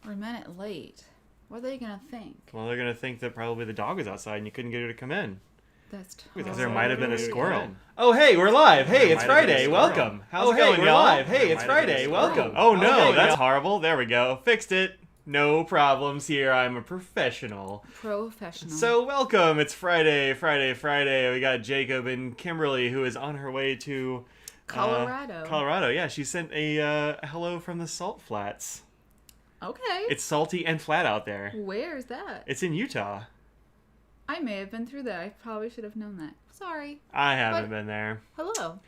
We're a minute late. What are they gonna think? Well, they're gonna think that probably the dog was outside and you couldn't get her to come in. That's Because there might have been a squirrel. Come Oh, hey, we're live. Hey, it's Friday. Welcome. How's it going, we're y'all? live. Hey, it's Friday. Welcome. Oh no, Okay, that's y'all. horrible. There we go. Fixed it. No problems here. I'm a professional. Professional. So welcome. It's Friday. We got Jacob and Kimberly, who is on her way to Colorado. Colorado. Yeah, she sent a hello from the Salt Flats. Okay. It's salty and flat out there. Where's that? It's in Utah. I may have been through that. I probably should have known that. Sorry. I haven't But- been there. Hello.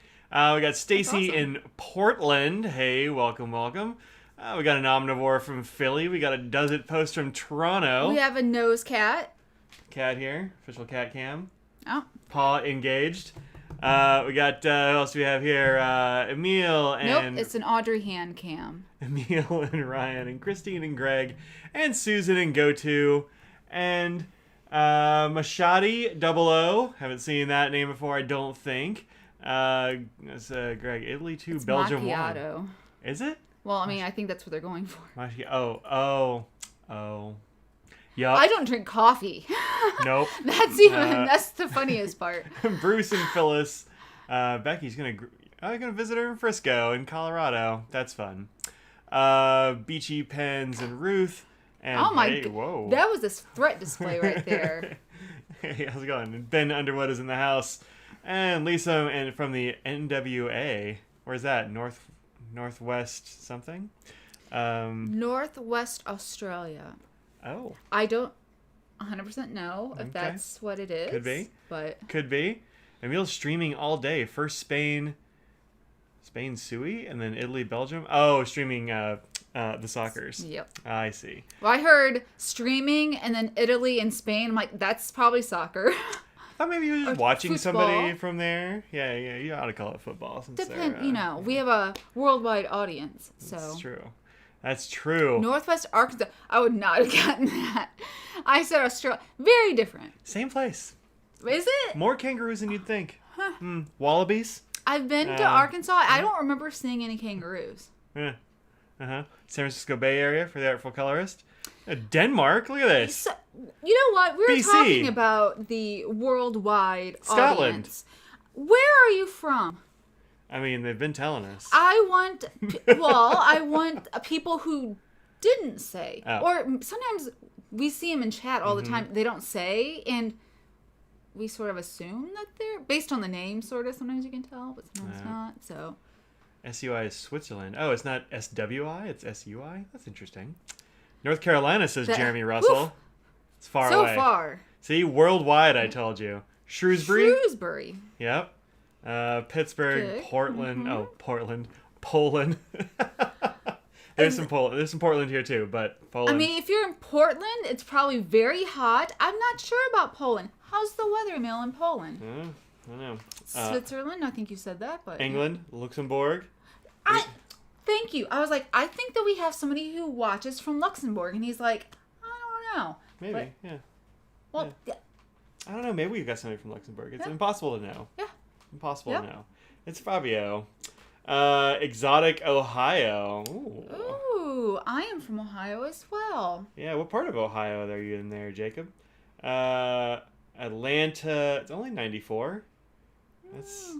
We got Stacy awesome. in Portland. Hey, welcome. We got an omnivore from Philly. We got a Does It post from Toronto. We have a nose cat. Cat here. Official cat cam. Oh. Paw engaged. We got, who else do we have here? Emil and... Nope, it's an Audrey hand cam. Emil and Ryan and Christine and Greg and Susan and GoTo and Mashadi 00. Haven't seen that name before, I don't think. That's Greg. Italy 2, It's Belgium macchiato. 1. Is it? Well, I mean, I think that's what they're going for. Oh. Yup. I don't drink coffee. Nope. That's the funniest part. Bruce and Phyllis. Becky's gonna visit her in Frisco in Colorado. That's fun. Beachy Pens and Ruth. And Oh my hey, god. whoa. That was a threat display right there. Hey, how's it going? And Ben Underwood is in the house. And Lisa and from the NWA. Where's that? Northwest something? Northwest Australia. Oh. I don't 100% know if Okay. that's what it is. Could be. But Could be. Emil's streaming all day. First Spain, Sui, and then Italy, Belgium. Oh, streaming the Soccers. yep. I see. Well, I heard streaming and then Italy and Spain. I'm like, that's probably soccer. I thought maybe you were just Or watching football. somebody from there. Yeah, you ought to call it football. Since Depend, they're, we have a worldwide audience, so. That's true. Northwest Arkansas. I would not have gotten that. I said Australia. Very different. Same place. Is it? More kangaroos than you'd think. Wallabies. I've been to Arkansas. I don't remember seeing any kangaroos. Yeah. San Francisco Bay Area for the Artful Colorist. Denmark. Look at this. So, you know what? We were BC. talking about the worldwide Scotland. audience. Where are you from? I mean, they've been telling us. I want people who didn't say. Oh. Or sometimes we see them in chat all the time. They don't say, and we sort of assume that they're, based on the name, sort of. Sometimes you can tell, but sometimes not. So, SUI is Switzerland. Oh, it's not SWI, it's SUI? That's interesting. North Carolina, says Jeremy Russell. Oof. It's far so away. far. See, worldwide, I told you. Shrewsbury? Yep. Pittsburgh, Good. Portland. Oh, Portland. Poland. There's some Portland here too, but Poland. I mean, if you're in Portland, it's probably very hot. I'm not sure about Poland. How's the weather, Emil, in Poland? I don't know. Switzerland? I think you said that, but England, Luxembourg. Thank you. I was like, I think that we have somebody who watches from Luxembourg, and he's like, I don't know. Maybe, But- yeah. Well, yeah. I don't know. Maybe we've got somebody from Luxembourg. It's impossible to know. Yeah. Impossible Yep. to know. It's Fabio. Exotic Ohio. Ooh. Ooh, I am from Ohio as well. Yeah, what part of Ohio are you in there, Jacob? Atlanta. It's only 94.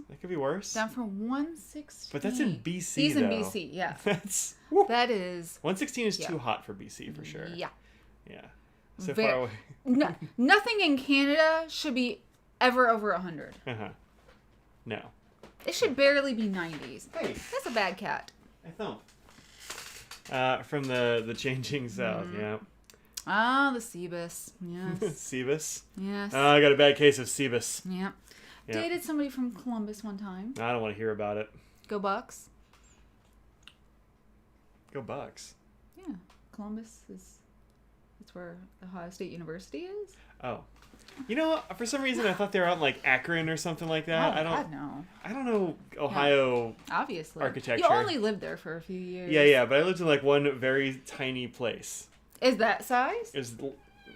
That could be worse. Down from 116. But that's in BC, He's in though. BC, yeah. That's That is, 116 is Yeah. too hot for BC for sure. yeah. Yeah. So Very- far away. No, nothing in Canada should be ever over 100. No. It should barely be 90s. Hey, That's a bad cat. I thump. From the changing south, yeah. Ah, the Cebus. Yes. Cebus. Yes. I got a bad case of Cebus. Yeah. Yeah. Dated somebody from Columbus one time. I don't want to hear about it. Go Bucks. Go Bucks. Yeah. Columbus is... That's where Ohio State University is. Oh. You know, for some reason I thought they were out in like Akron or something like that. Oh, God, no. I don't know Ohio. Obviously. Architecture. You only lived there for a few years. Yeah, but I lived in like one very tiny place. Is that size? It was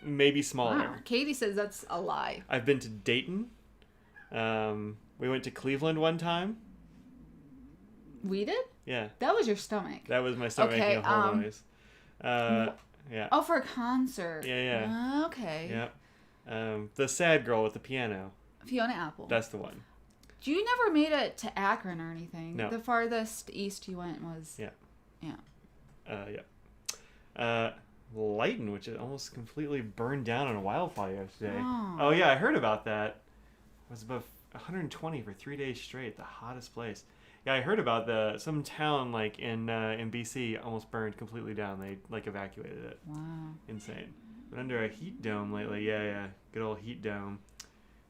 maybe smaller. Wow. Katie says that's a lie. I've been to Dayton. We went to Cleveland one time. We did? Yeah, That was your stomach. that was my stomach Okay, making a whole noise. Yeah. Oh, for a concert. Yeah. Okay. Yeah. The sad girl with the piano. Fiona Apple. That's the one. You never made it to Akron or anything. No. The farthest east you went was. Yeah. Yeah. Leighton, which is almost completely burned down on a wildfire yesterday. Oh. Yeah, I heard about that. It was above 120 for 3 days straight, the hottest place. Yeah, I heard about some town like in BC almost burned completely down. They like evacuated it. Wow. Insane. But under a heat dome lately, yeah, good old heat dome.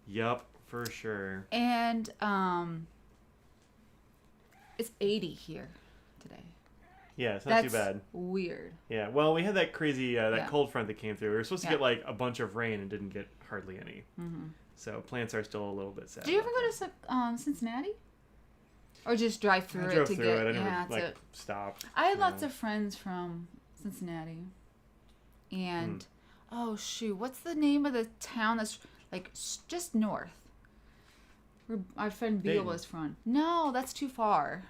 Yup, for sure. And it's 80 here today. Yeah, it's not That's too bad. Weird. Yeah, well, we had that crazy Yeah. cold front that came through. We were supposed to Yeah. get like a bunch of rain and didn't get hardly any. Mm-hmm. So plants are still a little bit sad. Did you ever about go to Cincinnati? Or just drive through that. I it drove to through get? it. I never Yeah, that's it. stopped. I had you lots know. of friends from Cincinnati. And oh shoot, what's the name of the town that's like just north? Where our friend Beal Dayton. was from. No, that's too far.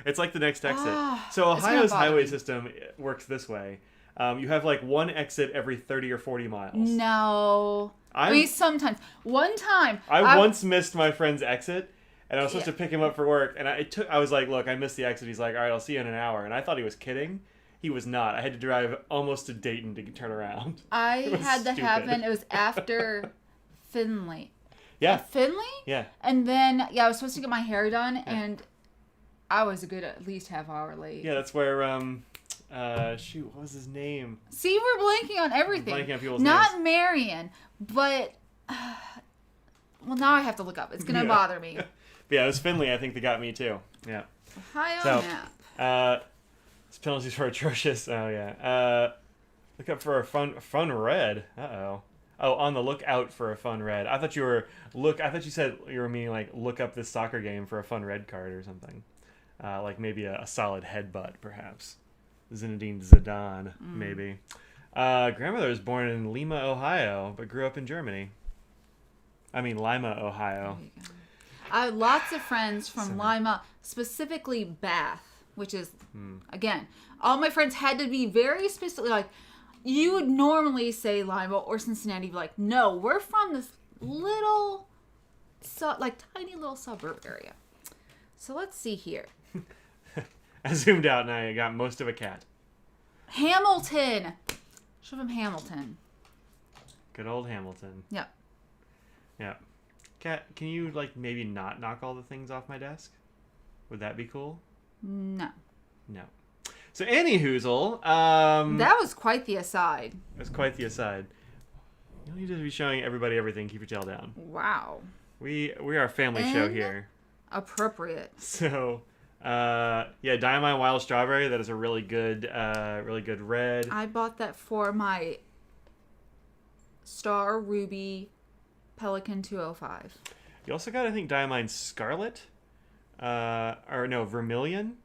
It's like the next exit. Ah, So it's gonna Ohio's bother highway me. system works this way. You have like one exit every 30 or 40 miles. No. I mean, sometimes. One time. I once missed my friend's exit, and I was supposed Yeah. to pick him up for work, and I was like, look, I missed the exit. He's like, all right, I'll see you in an hour. And I thought he was kidding. He was not. I had to drive almost to Dayton to turn around. I It was had that stupid. happen. It was after Finley. Yeah. Finley? Yeah. And then, I was supposed to get my hair done, and I was a good at least half hour late. Yeah, that's where, shoot, what was his name? See, we're blanking on everything. Blanking on people's Not names. Marion, but... well, now I have to look up. It's going to Yeah. bother me. But yeah, it was Finley, I think, that got me too. Yeah. Ohio So, map. His penalties were atrocious. Oh, yeah. Look up for a fun red. Uh-oh. Oh, on the lookout for a fun red. I thought you said you were meaning like look up this soccer game for a fun red card or something. Like maybe a solid headbutt, perhaps. Zinedine Zidane, maybe. Grandmother was born in Lima, Ohio, but grew up in Germany. I mean Lima, Ohio. There you go. I have lots of friends from Lima, specifically Bath, which is, again, all my friends had to be very specific. Like, you would normally say Lima or Cincinnati, be like, no, we're from this little, tiny little suburb area. So let's see here. I zoomed out and I got most of a cat. Hamilton. She's from Hamilton. Good old Hamilton. Yep. Yeah. Cat, can you maybe not knock all the things off my desk? Would that be cool? No. No. So anywhoozle, That was quite the aside. that's quite the aside. You don't need to be showing everybody everything. Keep your tail down. Wow. We are a family show And- here. Appropriate. So, Diamond Wild Strawberry. That is a really good red. I bought that for my Star Ruby Pelican 205. You also got, I think, Diamond Scarlet, Vermilion,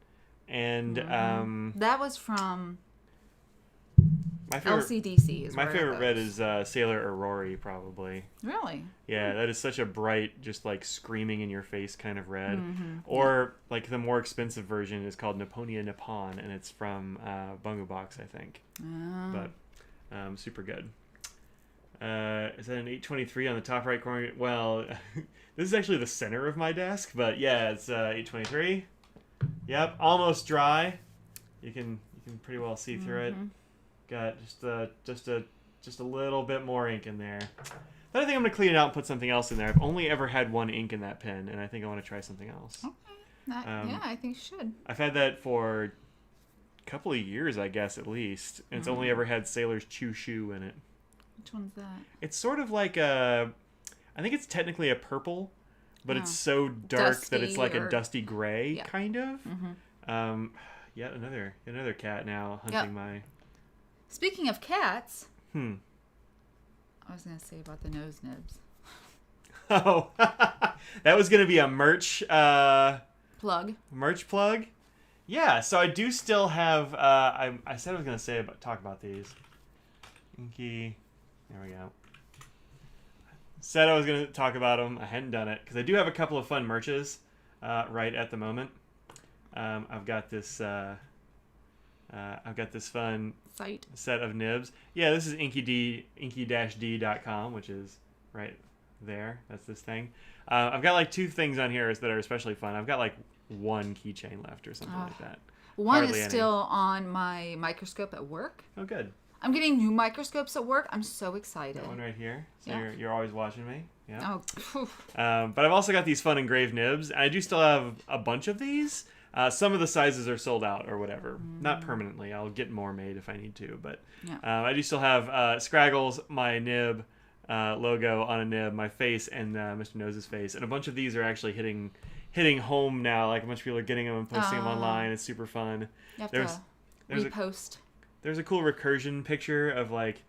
and That was from my favorite. LCDC. Is My where it favorite red goes. is Sailor Aurora, probably. Really? Yeah, that is such a bright, just screaming in your face kind of red. Mm-hmm. Or the more expensive version is called Nipponia Nippon, and it's from Bungo Box, I think. Oh. But super good. Is that an 823 on the top right corner? Well, this is actually the center of my desk, but yeah, it's 823. Yep, almost dry. You can pretty well see through it. Got just a little bit more ink in there. Then I think I'm gonna clean it out and put something else in there. I've only ever had one ink in that pen, and I think I want to try something else. Okay. Yeah, I think you should. I've had that for a couple of years, I guess, at least. And it's only ever had Sailor's Chew Shoe in it. Which one's that? It's sort of like I think it's technically a purple, but it's so dark that it's Dusty like or- a dusty gray, Yeah. kind of. Yet another cat now hunting my... Speaking of cats, I was going to say about the nose nibs. Oh, that was going to be a merch plug. Yeah, so I do still have. I said I was going to talk about these. Inky, there we go. Said I was going to talk about them. I hadn't done it because I do have a couple of fun merches right at the moment. I've got this I've got this fun Site. set of nibs. Yeah, this is inky-d.com, which is right there. That's this thing. I've got like 2 things on here that are especially fun. I've got like 1 keychain left or something like that. One Hardly is any. still on my microscope at work. Oh, good. I'm getting new microscopes at work. I'm so excited. That one right here. So Yeah. you're always watching me. Yeah. Oh, phew. But I've also got these fun engraved nibs. I do still have a bunch of these. Some of the sizes are sold out or whatever. Not permanently. I'll get more made if I need to. But Yeah. I do still have Scraggles, my nib logo on a nib, my face, and Mr. Nose's face. And a bunch of these are actually hitting home now. Like a bunch of people are getting them and posting them online. It's super fun. You have There's to there's a- repost. There's a cool recursion picture of like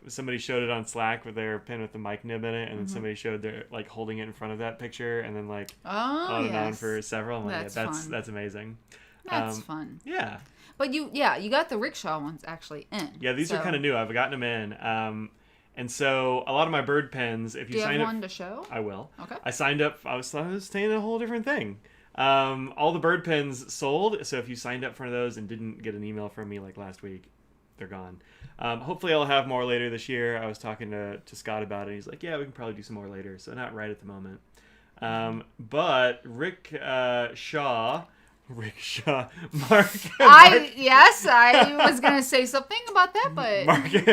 somebody showed it on Slack with their pen with the mic nib in it, and then somebody showed their like holding it in front of that picture, and then like on and on for several. I'm like, That's fun. that's amazing. That's fun. Yeah, But you got the rickshaw ones actually in. yeah, these are kind of new. I've gotten them in, and so a lot of my bird pens. If you Do you sign have up, one to show? I will. Okay. I signed up. I was saying a whole different thing. All the bird pens sold. So if you signed up for those and didn't get an email from me like last week, they're gone. Hopefully I'll have more later this year. I was talking to Scott about it. He's like, yeah, we can probably do some more later. So not right at the moment. But Rick Shaw, Mark. I was gonna say something about that, but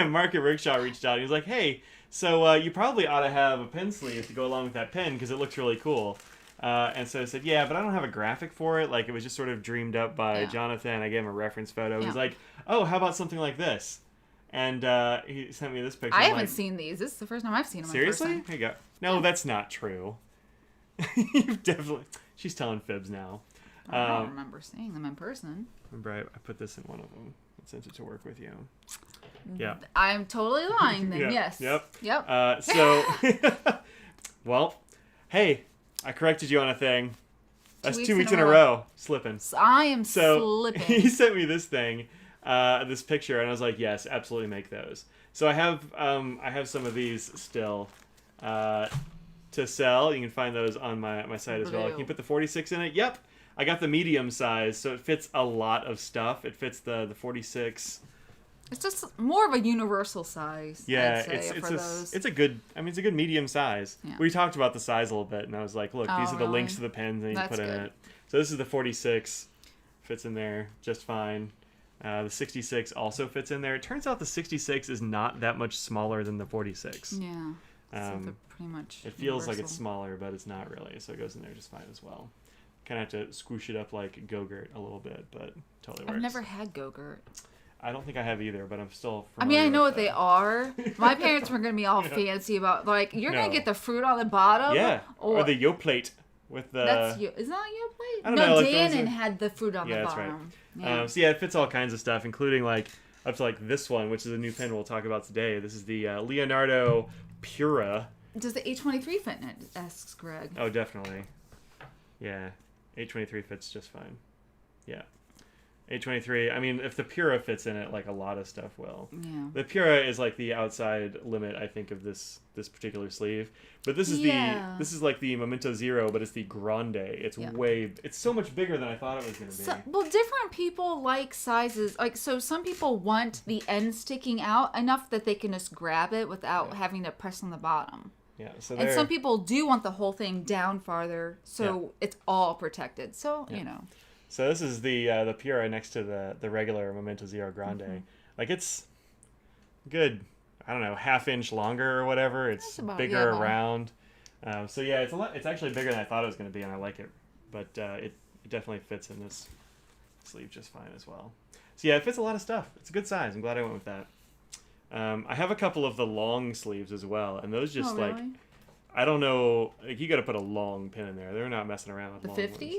Mark and Rickshaw reached out. He was like, hey, so you probably ought to have a pen sleeve to go along with that pen because it looks really cool. And so I said, yeah, but I don't have a graphic for it. Like, it was just sort of dreamed up by Jonathan. I gave him a reference photo. He's like, oh, how about something like this? And he sent me this picture. I I'm haven't like, seen these. This is the first time I've seen them. seriously? In person. Here you go. No, that's not true. You've definitely... She's telling fibs now. I don't remember seeing them in person. Remember, I put this in one of them. I sent it to work with you. Yeah. I'm totally lying then. Yeah. Yes. Yep. So, well, hey, I corrected you on a thing. That's 2 weeks in a row. Slipping. I am So slipping. he sent me this thing, this picture, and I was like, yes, absolutely make those. So I have some of these still to sell. You can find those on my site as well. Can you put the 46 in it? Yep. I got the medium size, so it fits a lot of stuff. It fits the 46. It's just more of a universal size. Yeah, I'd say, it's a good medium size. Yeah. We talked about the size a little bit, and I was like, look, these are the links to really? the pens that you That's put in good. it. So this is the 46, fits in there just fine. The 66 also fits in there. It turns out the 66 is not that much smaller than the 46. Yeah. So Um, they're pretty much. It feels like it's universal. smaller, but it's not really. So it goes in there just fine as well. Kind of have to squish it up like Go-Gurt a little bit, but totally works. I've never had Go-Gurt. I don't think I have either, but I'm still. I mean, I know familiar what they with are. My parents were gonna be all fancy about like you're gonna No. get the fruit on the bottom. that. Yeah, or the Yoplait with the. That's you. Isn't that your plate? I don't No, know, like those Dannon are- had the fruit on Yeah, the that's right. bottom. Yeah. So yeah, it fits all kinds of stuff, including like up to like this one, which is a new pen we'll talk about today. This is the Leonardo Pura. Does the A23 fit in it? Asks Greg. Oh, definitely. Yeah, 823 fits just fine. Yeah, 823. I mean, if the Pura fits in it, like a lot of stuff will. Yeah. The Pura is like the outside limit, I think, of this particular sleeve. But this is this is like the Memento Zero, but it's the Grande. It's it's so much bigger than I thought it was going to be. So, well, different people like sizes. Like, so some people want the end sticking out enough that they can just grab it without having to press on the bottom. Yeah. So And some people do want the whole thing down farther, so it's all protected. So, you know. So this is the Pura next to the regular Memento Zero Grande. Mm-hmm. Like it's good. I don't know, half-inch longer or whatever. It's That's about- bigger yeah, about- around. So yeah, it's a lot. It's actually bigger than I thought it was going to be, and I like it. But it definitely fits in this sleeve just fine as well. So yeah, it fits a lot of stuff. It's a good size. I'm glad I went with that. I have a couple of the long sleeves as well, and those just like really? I don't know. Like you got to put a long pin in there. They're not messing around with The long 50? ones.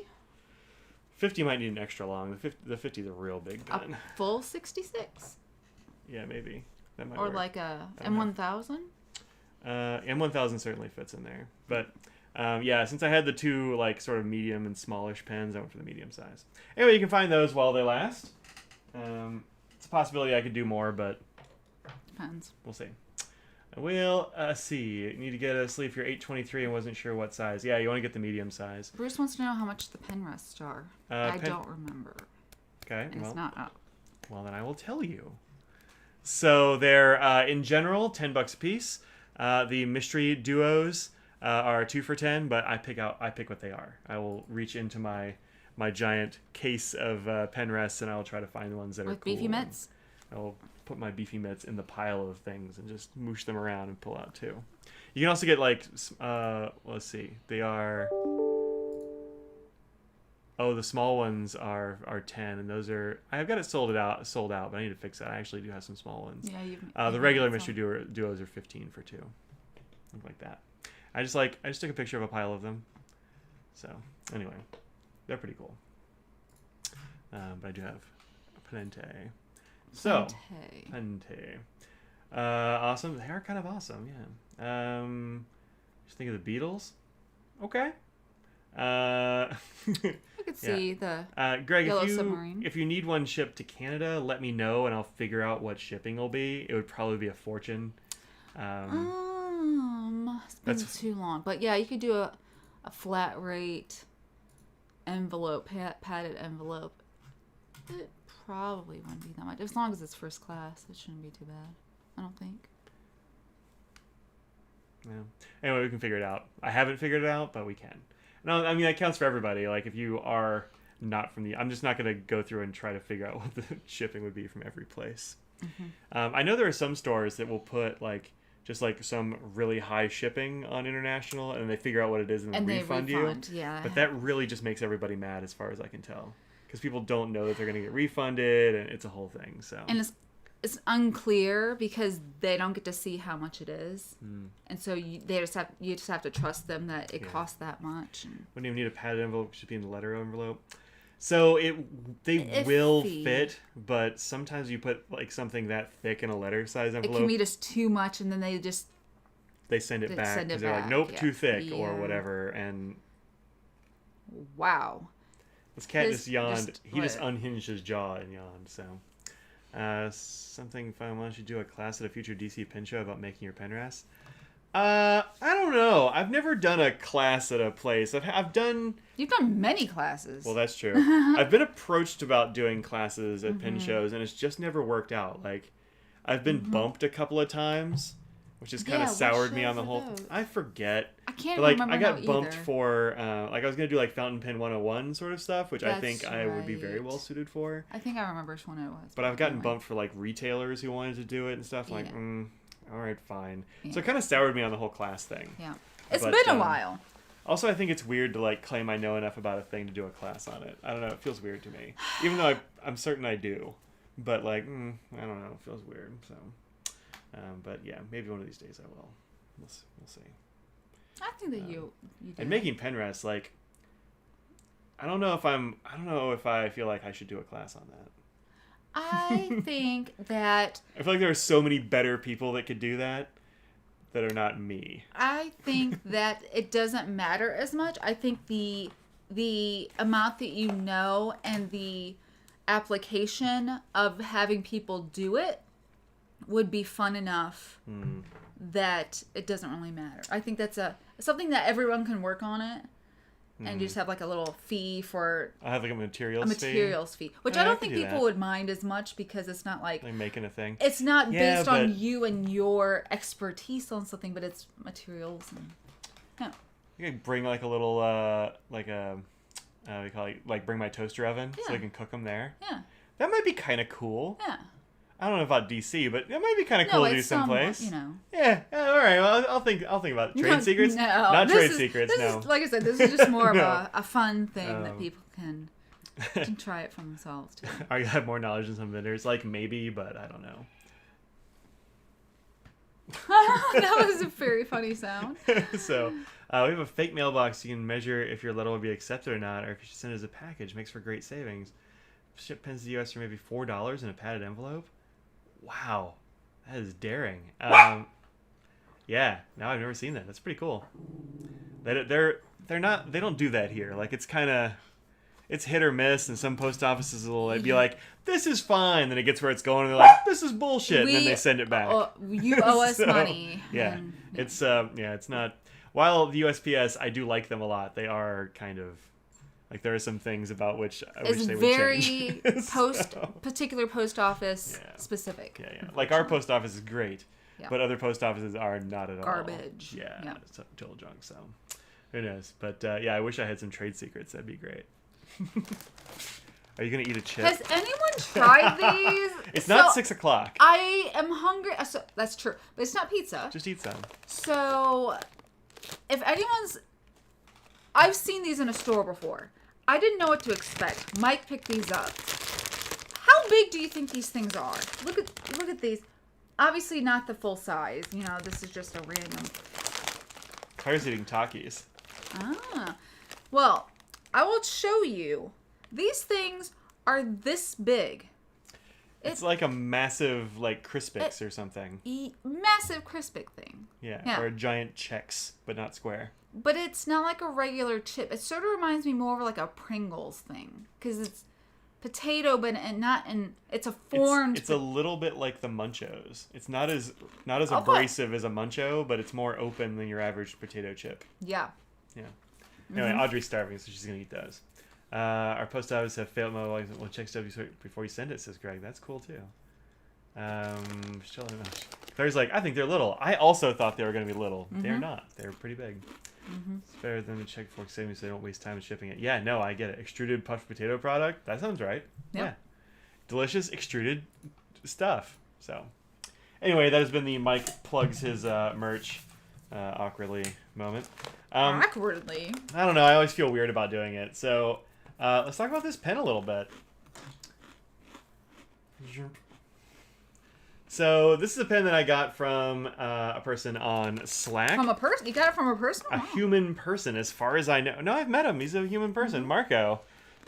50 might need an extra long. The 50 is a real big A pen. full 66? Yeah, maybe. That might Or work. like a I don't know. M1000? M1000 certainly fits in there. But yeah, since I had the two like sort of medium and smallish pens, I went for the medium size. Anyway, you can find those while they last. It's a possibility I could do more, but Depends. we'll see. We'll see. You need to get a sleeve for your 823 and wasn't sure what size. Yeah, you want to get the medium size. Bruce wants to know how much the pen rests are. I Pen- don't remember. Okay, And well, it's not up. Well, then I will tell you. So they're in general $10 a piece. The mystery duos are 2 for $10, but I pick what they are. I will reach into my giant case of pen rests, and I will try to find the ones that are With cool. beefy mitts? I will put my beefy mitts in the pile of things and just moosh them around and pull out 2. You can also get like, let's see, they are. Oh, the small ones are 10, and those are. I've got it sold out, but I need to fix that. I actually do have some small ones. Yeah, The regular mystery duos are 15 for 2, something like that. I just took a picture of a pile of them. So anyway, they're pretty cool. But I do have Pente. So Pente. Awesome. They are kind of awesome. Yeah. Just think of the Beatles. Okay. I could see the Greg, Yellow Submarine. if you need one shipped to Canada, let me know and I'll figure out what shipping will be. It would probably be a fortune. It's been too long, but yeah, you could do a flat rate envelope, padded envelope. It probably wouldn't be that much, as long as it's first class. It shouldn't be too bad, I don't think. Yeah. Anyway, we can figure it out. I haven't figured it out, but we can. No, I mean that counts for everybody. Like if you are not from I'm just not going to go through and try to figure out what the shipping would be from every place. Mm-hmm. I know there are some stores that will put just some really high shipping on international, and they figure out what it is and they refund you. Yeah. But that really just makes everybody mad, as far as I can tell, because people don't know that they're going to get refunded, and it's a whole thing. So. And it's unclear because they don't get to see how much it is, and so you just have to trust them that it costs that much. And wouldn't even need a padded envelope; it should be in the letter envelope. So they will fit, but sometimes you put something that thick in a letter size envelope. It can be just too much, and then they send it back because they're like, nope, too thick or whatever. And wow, this cat just yawned. He just unhinged his jaw and yawned. So. Something fun. Why don't you do a class at a future DC pen show about making your pen rests? I don't know. I've never done a class at a place. I've done. You've done many classes. Well, that's true. I've been approached about doing classes at pen shows, and it's just never worked out. Like, I've been bumped a couple of times, which has kind of soured me on the whole. I forget. I can't remember. I got either. bumped for I was gonna do Fountain Pen 101 sort of stuff, which I think I would be very well suited for. I think I remember which one it was. But I've gotten bumped for retailers who wanted to do it and stuff. Like, all right, fine. Yeah. So it kind of soured me on the whole class thing. Yeah, it's been a while. Also, I think it's weird to claim I know enough about a thing to do a class on it. I don't know. It feels weird to me, even though I'm certain I do. But I don't know. It feels weird. So, but yeah, maybe one of these days I will. We'll see. I think that you do. And making pen rests, I don't know if I feel like I should do a class on that. I think that I feel like there are so many better people that could do that are not me. I think that it doesn't matter as much. I think the amount that you know and the application of having people do it would be fun enough that it doesn't really matter. I think that's something that everyone can work on it, and you just have a little fee for. I have a materials fee, which I don't think people would mind as much because it's not like making a thing. It's not based on you and your expertise on something, but it's materials and. Yeah. You could bring a little what do you call it? Bring my toaster oven so I can cook them there. Yeah. That might be kind of cool. Yeah. I don't know about DC, but it might be kind of cool to do someplace. Yeah. All right. Well, I'll think about it. Trade secrets. No, not trade secrets. No. Like I said, this is just more of a fun thing that people can try it for themselves too. I have more knowledge than some vendors. Maybe, but I don't know. That was a very funny sound. So we have a fake mailbox. You can measure if your letter will be accepted or not, or if you should send it as a package. Makes for great savings. Ship pens to the U.S. for maybe $4 in a padded envelope. Wow, that is daring. Yeah, now I've never seen that. That's pretty cool. They're not. They don't do that here. It's hit or miss, and some post offices will be like, "This is fine." Then it gets where it's going, and they're like, "This is bullshit," and then they send it back. You owe us money. Yeah, it's not. While the USPS, I do like them a lot. They are kind of Like there are some things about which I wish It's they would very change. particular post office Yeah. specific. Yeah. Like our post office is great, Yeah. but other post offices are not at all. Garbage. Yeah, Yeah. it's total junk. So who knows? But yeah, I wish I had some trade secrets. That'd be great. Are you gonna eat a chip? Has anyone tried these? It's not So, 6:00. I am hungry. So, that's true, but it's not pizza. Just eat some. So, if anyone's, I've seen these in a store before. I didn't know what to expect. Mike picked these up. How big do you think these things are? Look at these. Obviously not the full size. You know, this is just a random. Claire's eating Takis. Ah, well, I will show you. These things are this big. It's like a massive like Crispix or something. Massive Crispic thing. Yeah, or a giant Chex, but not square. But it's not like a regular chip. It sort of reminds me more of like a Pringles thing, because it's potato, but it's a formed. It's a little bit like the Munchos. It's not as Okay. abrasive as a Muncho, but it's more open than your average potato chip. Yeah. Yeah. Anyway, Audrey's starving, so she's gonna eat those. Our post office have failed my life. Well, check stuff before you send it, says Greg. That's cool too. Claire's like, I think they're little. I also thought they were gonna be little. They're not. They're pretty big. It's better than to check before saving so they don't waste time in shipping it. Yeah, no, I get it. Extruded puffed potato product. That sounds right. Yep. Yeah. Delicious extruded stuff. So, anyway, that has been the Mike plugs his merch awkwardly moment. Awkwardly. I don't know. I always feel weird about doing it. So, let's talk about this pen a little bit. So this is a pen that I got from a person on Slack. From a person? You got it from a person? A human person, as far as I know. No, I've met him. He's a human person. Marco.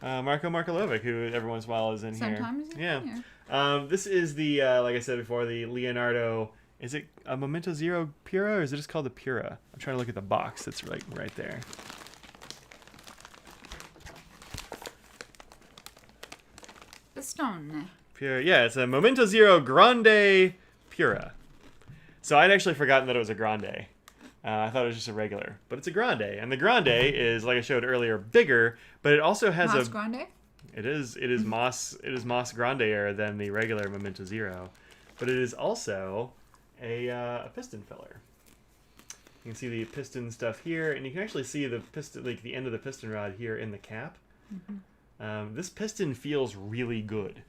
Marco Markolovic, who every once in a while is in Sometimes here. he's in Yeah. This is the, like I said before, the Leonardo. Is it a Memento Zero Pura, or is it just called the Pura? I'm trying to look at the box that's right there. The stone. Pura, yeah, it's a Memento Zero Grande Pura. So I'd actually forgotten that it was a Grande. I thought it was just a regular, but it's a Grande, and the Grande is, like I showed earlier, bigger, but it also has Mas Grande? It is Moss Grande than the regular Memento Zero, but it is also a piston filler. You can see the piston stuff here, and you can actually see the piston, like the end of the piston rod here in the cap. This piston feels really good.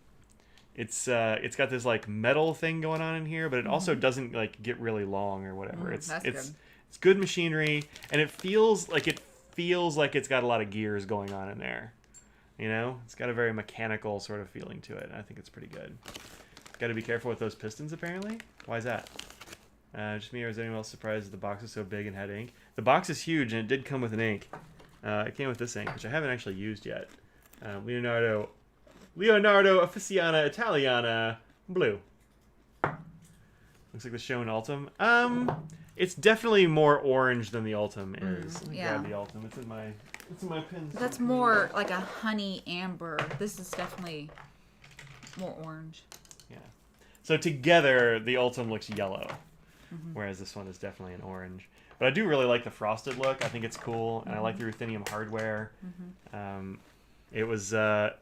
It's got this like metal thing going on in here, but it also doesn't like get really long or whatever. It's good machinery, and it feels like it's got a lot of gears going on in there. You know, it's got a very mechanical sort of feeling to it. I think it's pretty good. Got to be careful with those pistons, apparently. Why is that? Just me, or is anyone else surprised that the box is so big and had ink? The box is huge, and it did come with an ink. It came with this ink, which I haven't actually used yet. Leonardo Officina Italiana Blue. Looks like the Schoen Ultim. It's definitely more orange than the Ultim is. Let me grab the Ultim. It's in my pins. That's more like a honey amber. This is definitely more orange. Yeah. So together, the Ultim looks yellow, whereas this one is definitely an orange. But I do really like the frosted look. I think it's cool, and I like the ruthenium hardware. It was. I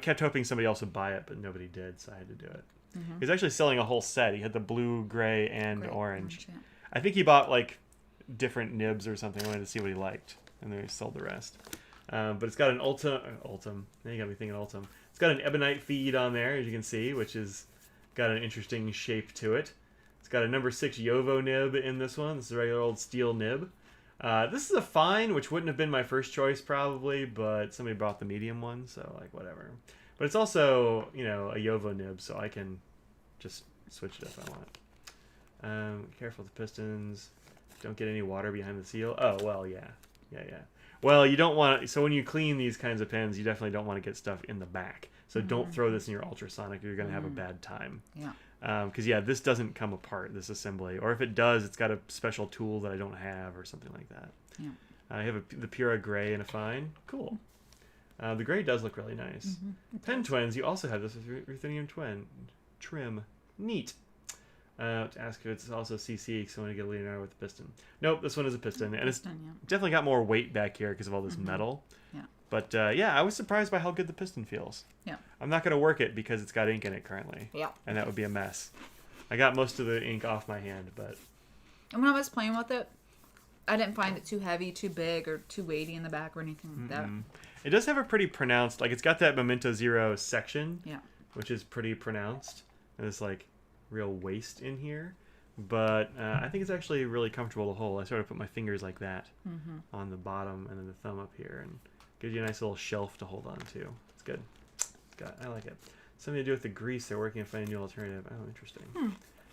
kept hoping somebody else would buy it, but nobody did, so I had to do it. He was actually selling a whole set. He had the blue, gray, and orange. Yeah. I think he bought like different nibs or something. I wanted to see what he liked, and then he sold the rest. But it's got an Ultim. Now you got me thinking Ultim. It's got an ebonite feed on there, as you can see, which is got an interesting shape to it. It's got a number 6 Yovo nib in this one. This is a regular old steel nib. This is a fine, which wouldn't have been my first choice probably, but somebody brought the medium one, so like whatever. But it's also, you know, a Yovo nib, so I can just switch it if I want. Careful with the pistons. Don't get any water behind the seal. Oh, well, yeah. Well, you don't want to, so when you clean these kinds of pens, you definitely don't want to get stuff in the back. So don't throw this in your ultrasonic, or you're going to have a bad time. Yeah. Because, this doesn't come apart, this assembly. Or if it does, it's got a special tool that I don't have or something like that. Yeah. I have the Pura Gray and a fine. Cool. The gray does look really nice. Pen Twins, you also have this with Ruthenium Twin trim. Neat. To ask if it's also CC because I want to get Leonardo with the piston. Nope, this one is a piston, and it's Piston, yeah. definitely got more weight back here because of all this metal. Yeah. But yeah, I was surprised by how good the piston feels. Yeah. I'm not going to work it because it's got ink in it currently. Yeah. And that would be a mess. I got most of the ink off my hand, but... And when I was playing with it, I didn't find it too heavy, too big, or too weighty in the back or anything like that. It does have a pretty pronounced... Like, it's got that Memento Zero section. Yeah. Which is pretty pronounced. And it's, like, real waist in here. But I think it's actually really comfortable to hold. I sort of put my fingers like that on the bottom and then the thumb up here. And gives you a nice little shelf to hold on to. It's good. I like it. Something to do with the grease. They're working on finding a new alternative. Oh, interesting.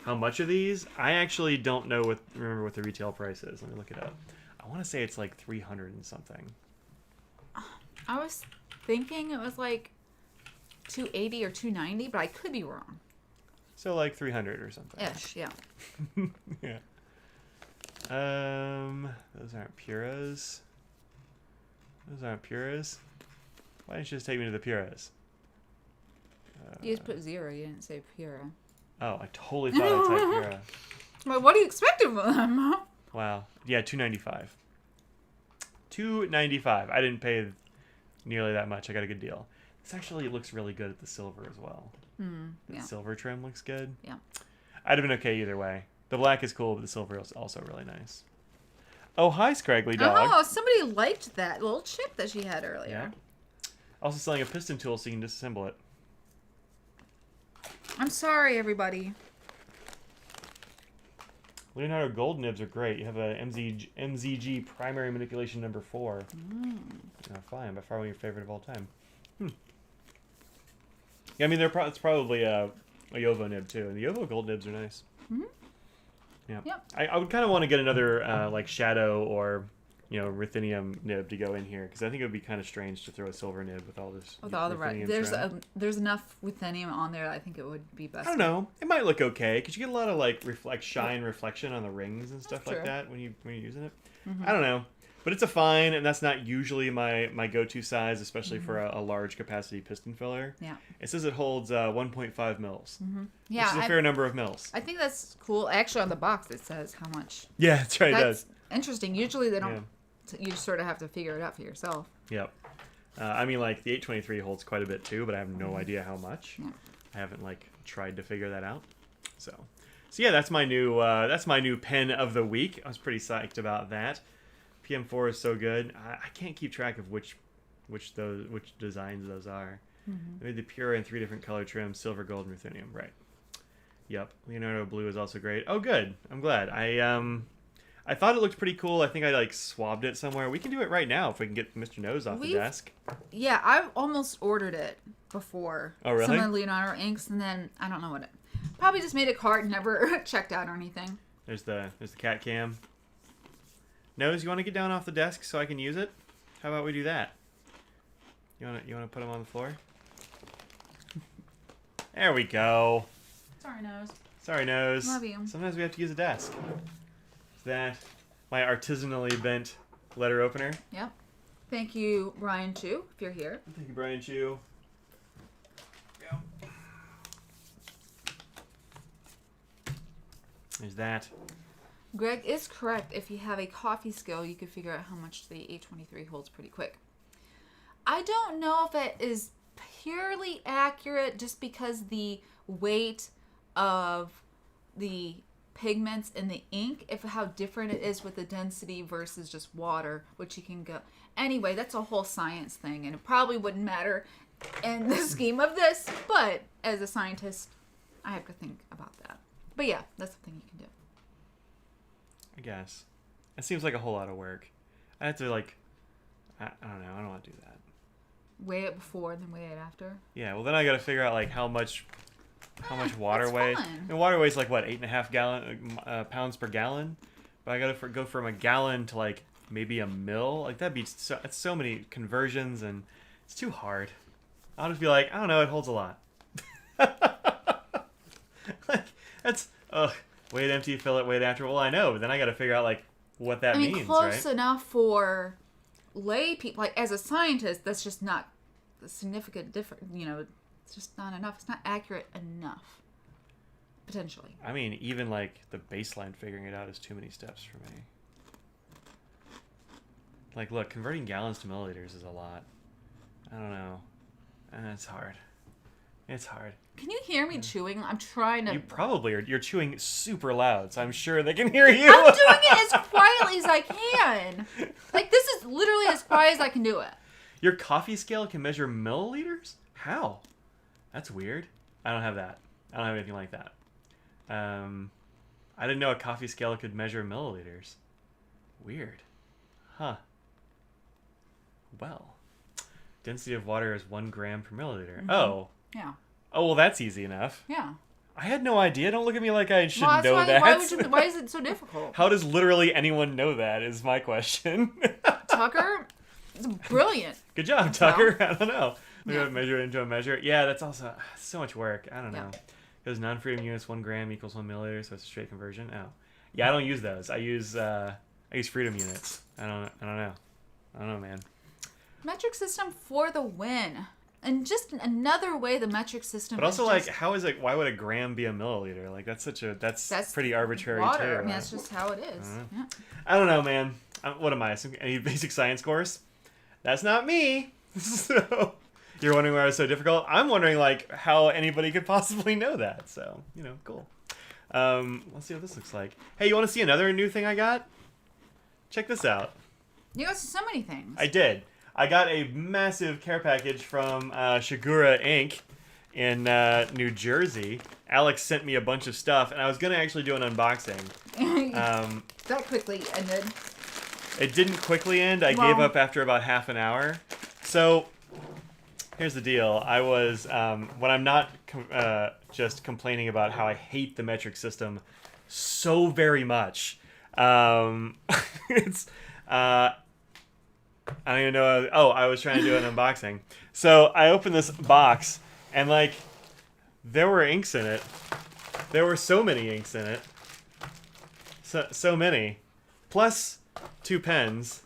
How much are these? I actually don't know remember what the retail price is. Let me look it up. I want to say it's like 300 and something. I was thinking it was like 280 or 290, but I could be wrong. So like 300 or something. Ish, yeah. Yeah. Those aren't Puras. Those aren't Puras. Why didn't you just take me to the Puras? You just put 0. You didn't say Pura. Oh, I totally thought I typed Pura. Well, what do you expect of them? Wow. Yeah, $2.95. $2.95. I didn't pay nearly that much. I got a good deal. This actually looks really good at the silver as well. The Yeah. silver trim looks good. Yeah. I'd have been okay either way. The black is cool, but the silver is also really nice. Oh, hi, Scraggly Dog. Oh, somebody liked that little chip that she had earlier. Yeah. Also selling a piston tool so you can disassemble it. I'm sorry, everybody. Leonardo gold nibs are great. You have a MZG primary manipulation number 4. Fine, by far one of your favorite of all time. Yeah, I mean, it's probably a Yovo nib too, and the Yovo gold nibs are nice. Yeah. Yep. I would kind of want to get another like Shadow or ruthenium nib to go in here because I think it would be kind of strange to throw a silver nib with all this. With all the ruthenium trim. There's enough ruthenium on there that I think it would be best. I don't know. It might look okay because you get a lot of like shine reflection on the rings and stuff like true. that when you're using it. I don't know, but it's a fine, and that's not usually my go-to size, especially for a large capacity piston filler. Yeah. It says it holds 1.5 mils. Yeah. Which is a fair number of mils. I think that's cool. Actually, on the box it says how much. Yeah, that's right. It That's does. interesting. Usually they don't. You just sort of have to figure it out for yourself. Yep. I mean, like the 823 holds quite a bit too, but I have no idea how much. Yeah. I haven't like tried to figure that out. So yeah, that's my new pen of the week. I was pretty psyched about that. PM4 is so good. I can't keep track of which designs those are. I made the Pura in 3 different color trims: silver, gold, and ruthenium. Right. Yep. Leonardo blue is also great. Oh, good. I'm glad. I thought it looked pretty cool. I think I like swabbed it somewhere. We can do it right now if we can get Mr. Nose off the desk. Yeah, I almost ordered it before. Oh, really? Some of the Leonardo inks, and then I don't know what it. Probably just made a cart, never checked out or anything. There's the cat cam. Nose, you want to get down off the desk so I can use it? How about we do that? You want to put him on the floor? There we go. Sorry, Nose. Sorry, Nose. Love you. Sometimes we have to use a desk. Is that my artisanally bent letter opener? Yep. Thank you, Brian Chu, if you're here. Thank you, Brian Chu. Go. There's that. Greg is correct. If you have a coffee skill, you could figure out how much the A23 holds pretty quick. I don't know if it is purely accurate just because the weight of the pigments in the ink, how different it is with the density versus just water, which you can go. Anyway, that's a whole science thing, and it probably wouldn't matter in the scheme of this, but as a scientist, I have to think about that. But yeah, that's the thing you can do. I guess. It seems like a whole lot of work. I have to like, I don't know. I don't want to do that. Weigh it before and then weigh it after. Yeah. Well, then I got to figure out like how much water weighs. fun. And water weighs like what, 8.5 pounds per gallon. But I got to go from a gallon to like maybe a mil. Like that'd be it's so many conversions and it's too hard. I'll just be like, I don't know. It holds a lot. Like that's weight empty, fill it, weight after. Well, I know, but then I got to figure out like what that means, close right? enough for lay people. Like as a scientist, that's just not a significant difference. It's just not enough. It's not accurate enough. potentially. I mean, even like the baseline figuring it out is too many steps for me. Like, look, converting gallons to milliliters is a lot. I don't know. It's hard. It's hard. Can you hear me chewing? I'm trying to. You probably are. You're chewing super loud, so I'm sure they can hear you. I'm doing it as quietly as I can. Like, this is literally as quiet as I can do it. Your coffee scale can measure milliliters? How? That's weird. I don't have that. I don't have anything like that. I didn't know a coffee scale could measure milliliters. Weird. Huh. Well, density of water is 1 gram per milliliter. Mm-hmm. Oh. Yeah. Oh, well, that's easy enough. Yeah. I had no idea. Don't look at me like I should Well, know that. why is it so difficult? How does literally anyone know that is my question. Tucker, it's brilliant. Good job, Tucker. Well, I don't know. We're yeah. going to measure it into a measure. Yeah, that's also so much work. I don't Yeah. know. Because non-freedom units, 1 gram equals 1 milliliter, so it's a straight conversion. Oh. Yeah, I don't use those. I use freedom units. I don't know, man. Metric system for the win. And just another way the metric system But also, is like, how is it? Why would a gram be a milliliter? Like, that's pretty arbitrary water. too. I mean, that's just how it is. Yeah. I don't know, man. What am I? Any basic science course? That's not me. So you're wondering why it was so difficult? I'm wondering like how anybody could possibly know that. So cool. Let's see what this looks like. Hey, you want to see another new thing I got? Check this out. You got so many things. I did. I got a massive care package from Shigura Inc. in New Jersey. Alex sent me a bunch of stuff, and I was going to actually do an unboxing. That quickly ended. It didn't quickly end. I Well- gave up after about half an hour. So, here's the deal. I was, when I'm not just complaining about how I hate the metric system so very much, it's... I don't even know. Oh, I was trying to do an unboxing. So I opened this box, and like, there were inks in it. There were so many inks in it. So many. Plus 2 pens.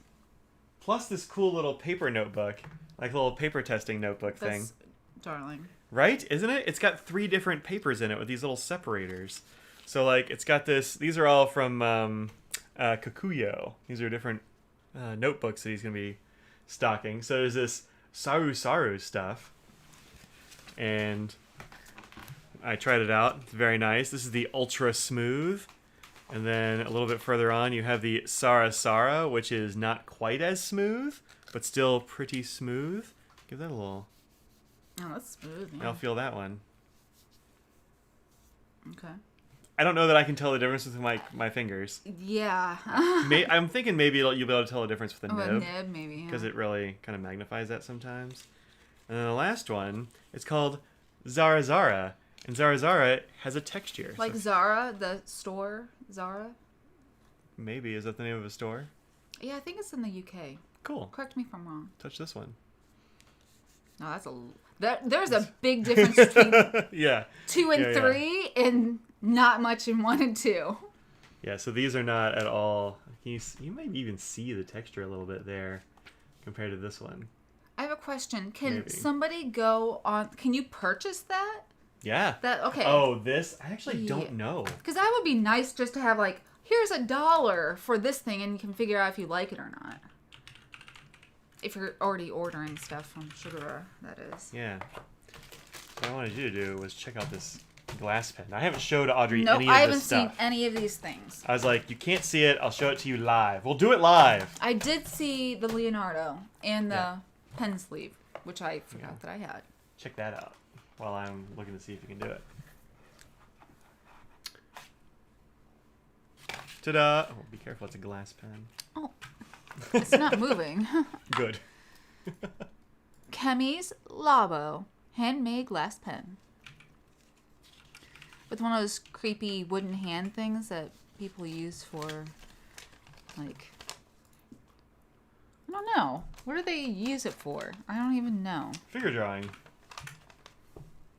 Plus this cool little paper notebook. Like a little paper testing notebook thing. That's darling. Right? Isn't it? It's got 3 different papers in it with these little separators. So like, it's got this. These are all from Kakuyo. These are different notebooks that he's going to be stocking. So there's this Saru stuff. And I tried it out. It's very nice. This is the Ultra Smooth. And then a little bit further on, you have the Sara, which is not quite as smooth, but still pretty smooth. Give that a little... Oh, that's smooth, man. I'll feel that one. Okay. I don't know that I can tell the difference with my fingers. Yeah. I'm thinking maybe you'll be able to tell the difference with a A nib. nib, maybe. Because Yeah. it really kind of magnifies that sometimes. And then the last one, it's called Zara. And Zara has a texture. Like So Zara, the store. Zara. maybe, is that the name of a store? Yeah, I think it's in the UK. Cool. Correct me if I'm wrong. Touch this one. No, there's a big difference between Yeah. 2 and Yeah, yeah. 3, and not much in 1 and 2. Yeah, so these are not at all... You might even see the texture a little bit there compared to this one. I have a question. Can Maybe. somebody go on? Can you purchase that? Yeah. Okay. Oh, this? I actually Yeah. don't know. Because that would be nice just to have like, here's $1 for this thing, and you can figure out if you like it or not. If you're already ordering stuff from Shigura, that is. Yeah. What I wanted you to do was check out this glass pen. I haven't showed Audrey Nope, any of I this haven't seen stuff. any of these things. I was like, you can't see it. I'll show it to you live. We'll do it live. I did see the Leonardo and the Yeah. pen sleeve, which I forgot that I had. Check that out while I'm looking to see if you can do it. Ta-da! Oh, be careful. It's a glass pen. Oh, it's not moving. Good. Chemi's Labo handmade glass pen. With one of those creepy wooden hand things that people use for, like, I don't know. What do they use it for? I don't even know. Figure drawing.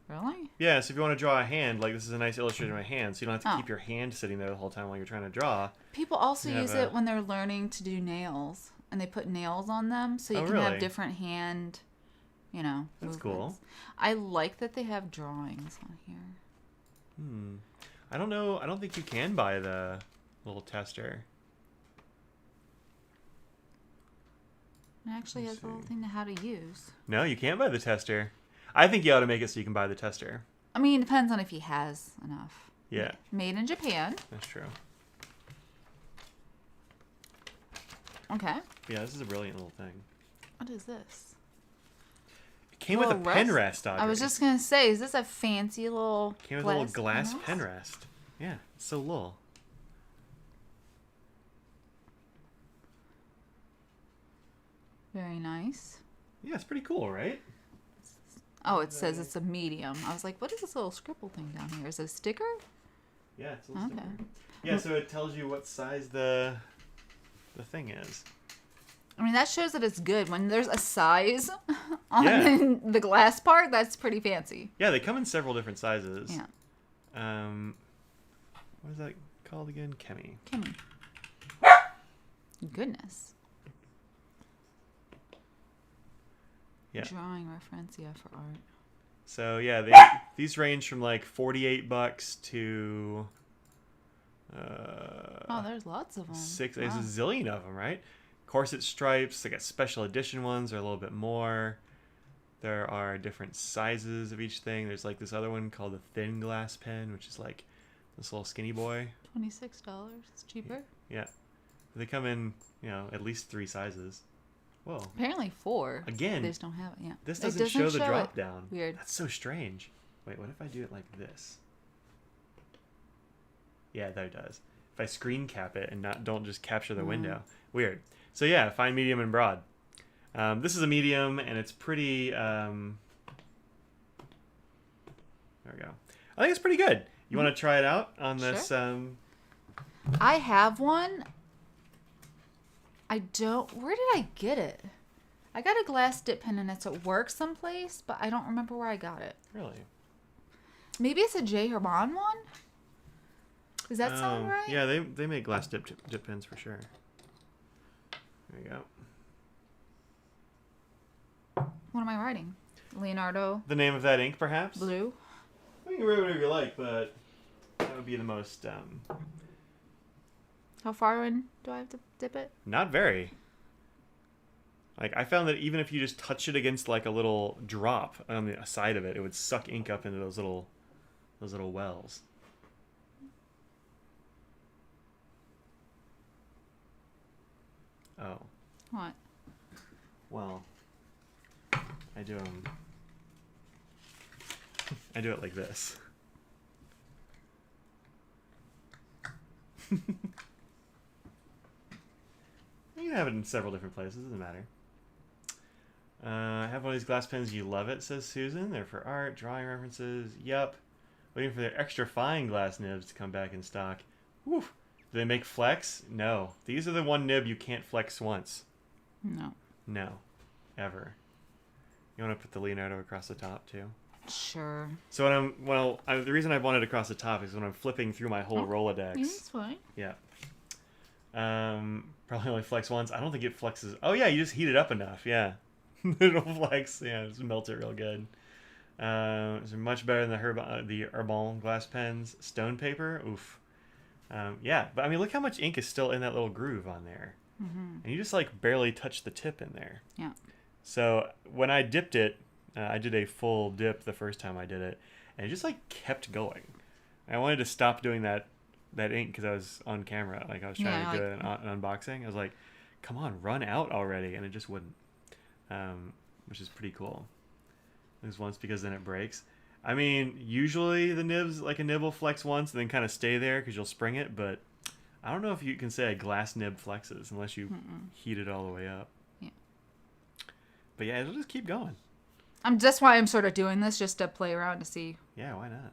Really? Yeah, so if you want to draw a hand, like this is a nice illustration of my hand, so you don't have to Oh. keep your hand sitting there the whole time while you're trying to draw. People also You use have it when they're learning to do nails, and they put nails on them, so you Oh, can really? have different hand, That's cool. movements. I like that they have drawings on here. I don't know. I don't think you can buy the little tester. It actually has a little thing to how to use. No, you can't buy the tester. I think you ought to make it so you can buy the tester. I mean, it depends on if he has enough. Yeah. Made in Japan. That's true. Okay. Yeah, this is a brilliant little thing. What is this? It came with a pen rest, Audrey. I was just going to say, is this a fancy little Came with a little glass pen rest. Yeah, it's so little. Very nice. Yeah, it's pretty cool, right? Oh, it says it's a medium. I was like, what is this little scribble thing down here? Is it a sticker? Yeah, it's a little Okay. sticker. Yeah, so it tells you what size the thing is. I mean, that shows that it's good. When there's a size on Yeah. the glass part, that's pretty fancy. Yeah, they come in several different sizes. Yeah. What is that called again? Chemi. Kimmy. Goodness. Yeah. Drawing reference, yeah, for art. So yeah, these range from like $48 to Oh, there's lots of them. There's a zillion of them, right? Corset stripes. They got special edition ones. They're a little bit more. There are different sizes of each thing. There's like this other one called the thin glass pen, which is like this little skinny boy. $26. It's cheaper. Yeah, they come in at least 3 sizes. Whoa. Apparently 4. Again, They just don't have it. Yeah. This It doesn't show the drop it. down. Weird. That's so strange. Wait, what if I do it like this? Yeah, there it does. If I screen cap it and don't just capture the window. Weird. So yeah, fine, medium, and broad. This is a medium, and it's pretty... there we go. I think it's pretty good. You want to try it out on this... Sure. I have one. I don't... Where did I get it? I got a glass dip pen, and it's at work someplace, but I don't remember where I got it. Really? Maybe it's a J. Herman one? Does that sound right? Yeah, they make glass dip pens for sure. There you go. What am I writing? Leonardo The name of that ink, perhaps? Blue. You can write whatever you like, but that would be the most... How far in do I have to dip it? Not very. Like, I found that even if you just touch it against like a little drop on the side of it, it would suck ink up into those little wells. Oh. What? Well, I do it like this. You can have it in several different places, doesn't matter. I have one of these glass pens. You love it, says Susan. They're for art, drawing references. Yup. Waiting for their extra fine glass nibs to come back in stock. Woo. Do they make flex? No. These are the one nib you can't flex once. No. No. Ever. You want to put the Leonardo across the top, too? Sure. So the reason I wanted across the top is when I'm flipping through my whole Rolodex. Yeah, that's fine. Yeah. Probably only flex once. I don't think it flexes. Oh, yeah, you just heat it up enough. Yeah. It'll flex. Yeah, just melt it real good. It's much better than the Herbal glass pens. Stone paper. Oof. Yeah, but I mean, look how much ink is still in that little groove on there. Mm-hmm. And you just like barely touch the tip in there. Yeah. So when I dipped it, I did a full dip the first time I did it, and it just like kept going. I wanted to stop doing that ink because I was on camera. Like I was trying to do an unboxing. I was like, come on, run out already. And it just wouldn't, which is pretty cool. At least once, because then it breaks. I mean, usually the nibs, like a nib will flex once and then kind of stay there because you'll spring it, but I don't know if you can say a glass nib flexes unless you heat it all the way up. Yeah. But yeah, it'll just keep going. That's why I'm sort of doing this, just to play around to see. Yeah, why not?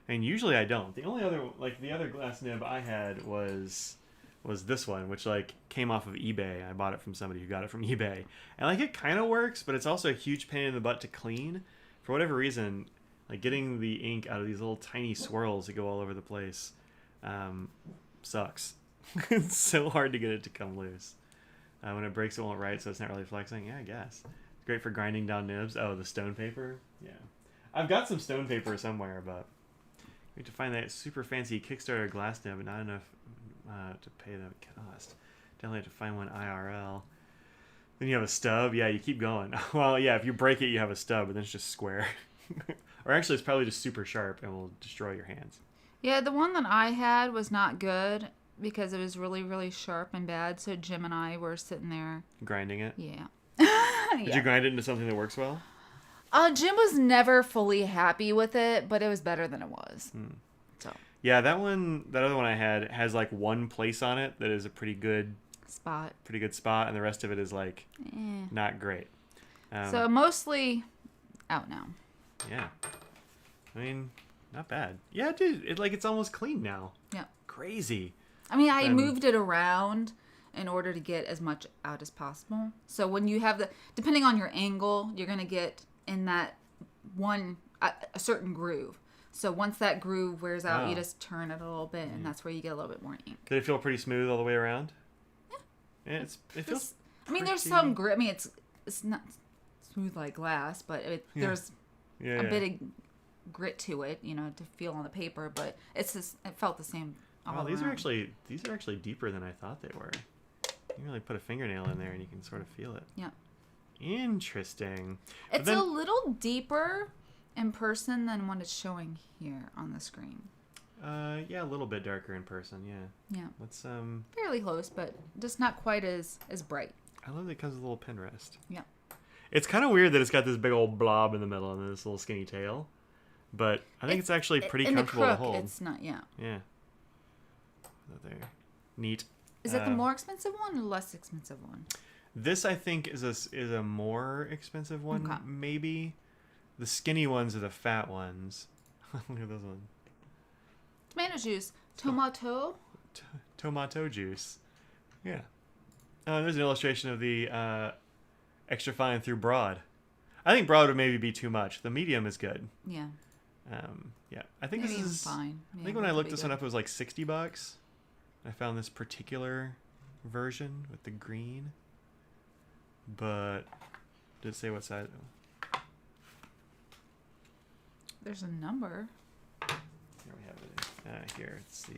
I mean, usually I don't. The only other, like the other glass nib I had was this one, which like came off of eBay. I bought it from somebody who got it from eBay. And like it kind of works, but it's also a huge pain in the butt to clean. For whatever reason, like getting the ink out of these little tiny swirls that go all over the place sucks. It's so hard to get it to come loose. When it breaks, it won't write, so it's not really flexing. Yeah, I guess. It's great for grinding down nibs. Oh, the stone paper? Yeah. I've got some stone paper somewhere, but We have to find that super fancy Kickstarter glass nib, but not enough to pay the cost. Definitely have to find one IRL. Then you have a stub. Yeah, you keep going. Well, yeah, if you break it, you have a stub, but then it's just square. Or actually, it's probably just super sharp and will destroy your hands. Yeah, the one that I had was not good because it was really, really sharp and bad. So Jim and I were sitting there. Grinding it? Yeah. Did you grind it into something that works well? Jim was never fully happy with it, but it was better than it was. So Yeah, that other one I had has like one place on it that is a pretty good spot, and the rest of it is like not great. So mostly out now. Yeah. I mean, not bad. Yeah, dude, it's almost clean now. Yeah. Crazy. I mean, I moved it around in order to get as much out as possible. So when you have depending on your angle, you're going to get in that one, a certain groove. So once that groove wears out, you just turn it a little bit, and that's where you get a little bit more ink. Did it feel pretty smooth all the way around? Yeah. It feels. I mean, there's some grit. I mean, it's not smooth like glass, but there's a bit of grit to it, to feel on the paper. But it felt the same. Wow, these are actually deeper than I thought they were. You can really put a fingernail in there, and you can sort of feel it. Yeah. Interesting. It's a little deeper in person than what it's showing here on the screen. Yeah, a little bit darker in person. Yeah. Yeah. Let's fairly close, but just not quite as bright. I love that it comes with a little pin rest. Yeah. It's kind of weird that it's got this big old blob in the middle and then this little skinny tail, but I think it's actually pretty comfortable in the to crook, hold. It's not. Yeah. Yeah. There. Neat. Is that the more expensive one or the less expensive one? This I think is a more expensive one. Okay. Maybe. The skinny ones are the fat ones. Look at those ones. Tomato juice. Tomato. Tomato juice. Yeah. There's an illustration of the extra fine through broad. I think broad would maybe be too much. The medium is good. Yeah. Yeah. I think Maybe this is fine. I think when I looked this one up, it was like $60. I found this particular version with the green. But did it say what size? There's a number. Here we have it. Here it's the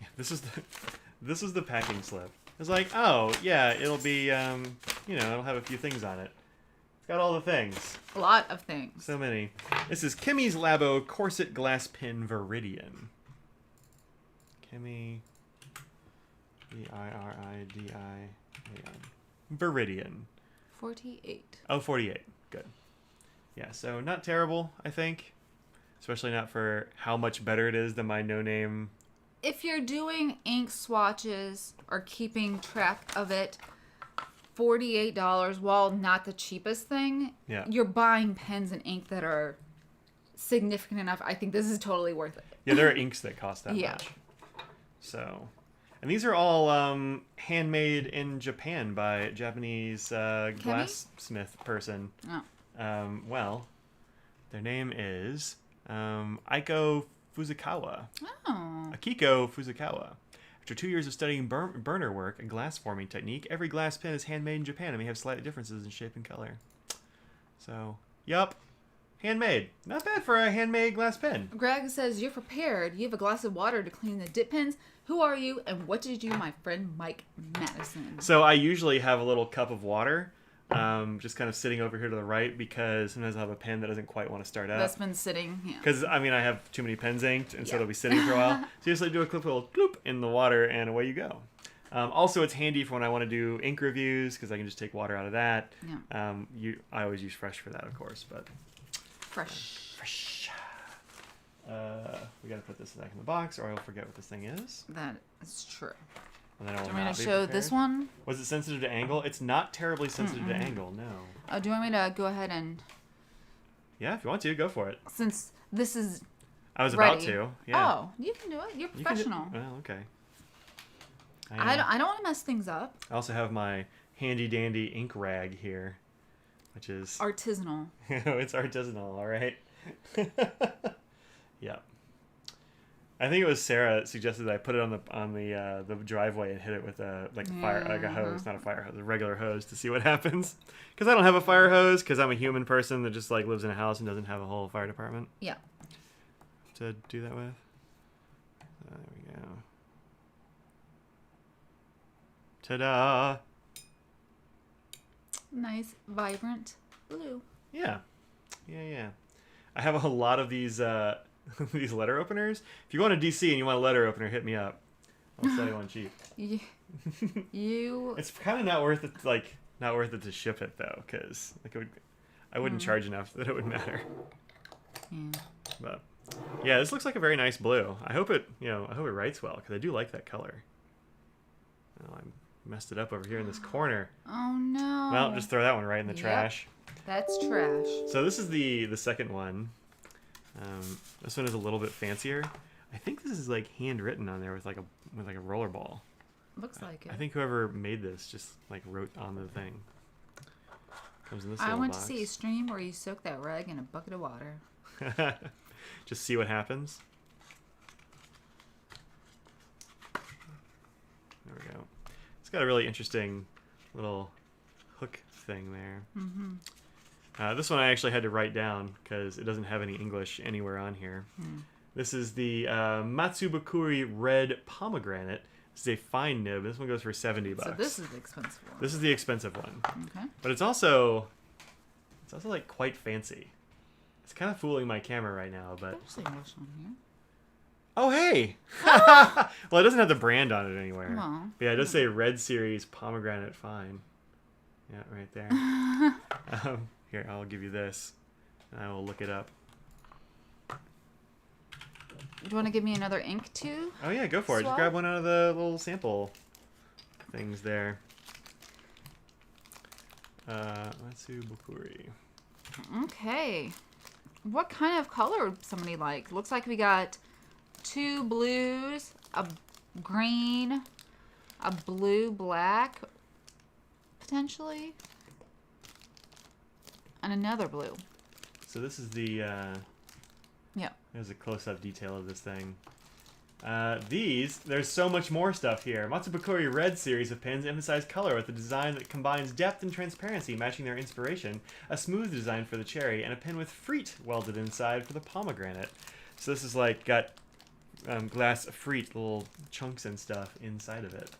yeah, this is the packing slip. It's like, oh yeah, it'll be it'll have a few things on it. It's got all the things. A lot of things. So many. This is Kimmy's Labo Corset Glass Pin Viridian. Kimmy Viridian. Viridian. 48. Oh, 48. Good. Yeah, so not terrible, I think. Especially not for how much better it is than my no-name. If you're doing ink swatches or keeping track of it, $48, while not the cheapest thing, you're buying pens and ink that are significant enough. I think this is totally worth it. Yeah, there are inks that cost that much. So, and these are all handmade in Japan by a Japanese glassmith person. Oh. Well, their name is Aiko Fuzukawa. Oh. Akiko Fuzukawa. After 2 years of studying burner work, a glass forming technique, every glass pen is handmade in Japan and may have slight differences in shape and color. So, yup. Handmade. Not bad for a handmade glass pen. Greg says, you're prepared. You have a glass of water to clean the dip pens. Who are you and what did you do, my friend Mike Madison? So I usually have a little cup of water, just kind of sitting over here to the right because sometimes I have a pen that doesn't quite want to start up. That's been sitting, yeah. Because, I mean, I have too many pens inked, and so they'll be sitting for a while. So you just like do a quick little gloop in the water, and away you go. Also, it's handy for when I want to do ink reviews because I can just take water out of that. Yeah. I always use Fresh for that, of course, but... Fresh. We gotta put this back in the box, or I'll forget what this thing is. That is true. And then I will Do you want me not to be show prepared. this one? Was it sensitive to angle? It's not terribly sensitive to angle, no. Oh, do you want me to go ahead and... Yeah, if you want to, go for it. Since this is I was ready. about to. Yeah. Oh, you can do it. You're You can do- professional. Well, okay. I don't want to mess things up. I also have my handy dandy ink rag here, which is Artisanal. it's artisanal, all right. Yeah. I think it was Sarah that suggested that I put it on the driveway and hit it with a hose, not a fire hose, a regular hose to see what happens. Because I don't have a fire hose because I'm a human person that just like lives in a house and doesn't have a whole fire department. Yeah. to do that with. There we go. Ta-da! Nice, vibrant blue. Yeah. I have a lot of these these letter openers. If you go to DC and you want a letter opener, hit me up. I'll sell you one cheap. You. It's kind of not worth it. Not worth it to ship it though, because I wouldn't charge enough that it would matter. Yeah. But yeah, this looks like a very nice blue. I hope it writes well, because I do like that color. Oh, I messed it up over here in this corner. Oh no. Well, just throw that one right in the trash. That's trash. So this is the second one. This one is a little bit fancier. I think this is like handwritten on there with like a roller ball. Looks like it. I think whoever made this just like wrote on the thing. Comes in this I little went box. to see a stream where you soak that rag in a bucket of water. Just see what happens. There we go. It's got a really interesting little hook thing there. Mm-hmm. This one I actually had to write down because it doesn't have any English anywhere on here. This is the Matsubakuri Red Pomegranate. This is a fine nib. This one goes for $70. So this is the expensive one. This is the expensive one. Okay. But it's also like quite fancy. It's kind of fooling my camera right now, but There's English on here. oh hey! Well, it doesn't have the brand on it anywhere. Well, But yeah, it does say Red Series Pomegranate Fine. Yeah, right there. Here, I'll give you this. And I will look it up. you want to give me another ink too? Oh yeah, go for it. Just Swap? grab one out of the little sample things there. Matsubakuri. Okay. What kind of color would somebody like? Looks like we got 2 blues, a green, a blue black, potentially, and another blue. So this is the Yeah. there's a close-up detail of this thing. There's so much more stuff here. Matsubakuri Red series of pens emphasize color with a design that combines depth and transparency, matching their inspiration, a smooth design for the cherry, and a pen with frite welded inside for the pomegranate. So this is like got glass frite, little chunks and stuff inside of it.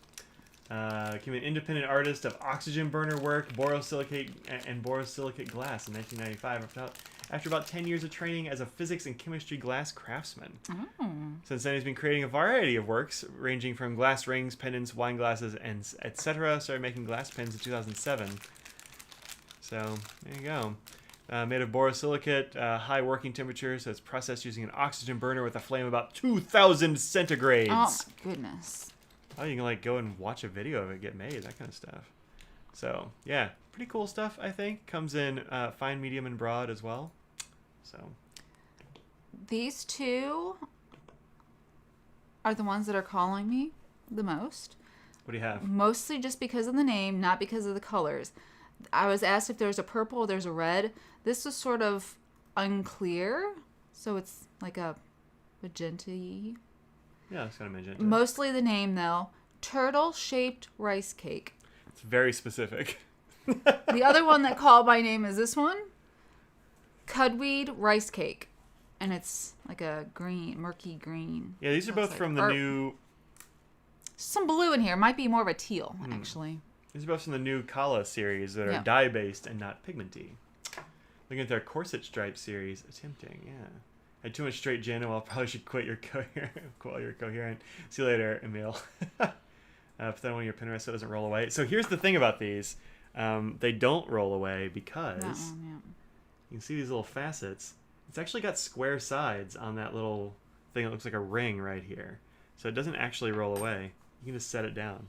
Became an independent artist of oxygen burner work, borosilicate glass in 1995. After about 10 years of training as a physics and chemistry glass craftsman. Since then, he's been creating a variety of works, ranging from glass rings, pendants, wine glasses, and etc. Started making glass pens in 2007. So, there you go. Made of borosilicate, high working temperature, so it's processed using an oxygen burner with a flame about 2,000 centigrades. Oh, my goodness. Oh, you can like go and watch a video of it get made, that kind of stuff. So, yeah, pretty cool stuff, I think. Comes in fine, medium, and broad as well. So, These two are the ones that are calling me the most. what do you have? Mostly just because of the name, not because of the colors. I was asked if there's a purple or there's a red. This is sort of unclear, so it's like a magenta-y. Yeah, it's kind of magenta. Mostly the name, though. Turtle-shaped rice cake. It's very specific. The other one that called my name is this one. Cudweed rice cake. And it's like a green, murky green. Yeah, these are both Looks from like- the or- new... Some blue in here. Might be more of a teal, actually. These are both from the new Kala series that are Yeah. dye-based and not pigmenty. Looking at their corset stripe series, tempting, yeah. Had too much straight gin, well, probably should quit your coherent. See you later, Emil. Put that on your pin rest so it doesn't roll away. So here's the thing about these. They don't roll away because That one, you can see these little facets. It's actually got square sides on that little thing that looks like a ring right here. So it doesn't actually roll away. You can just set it down,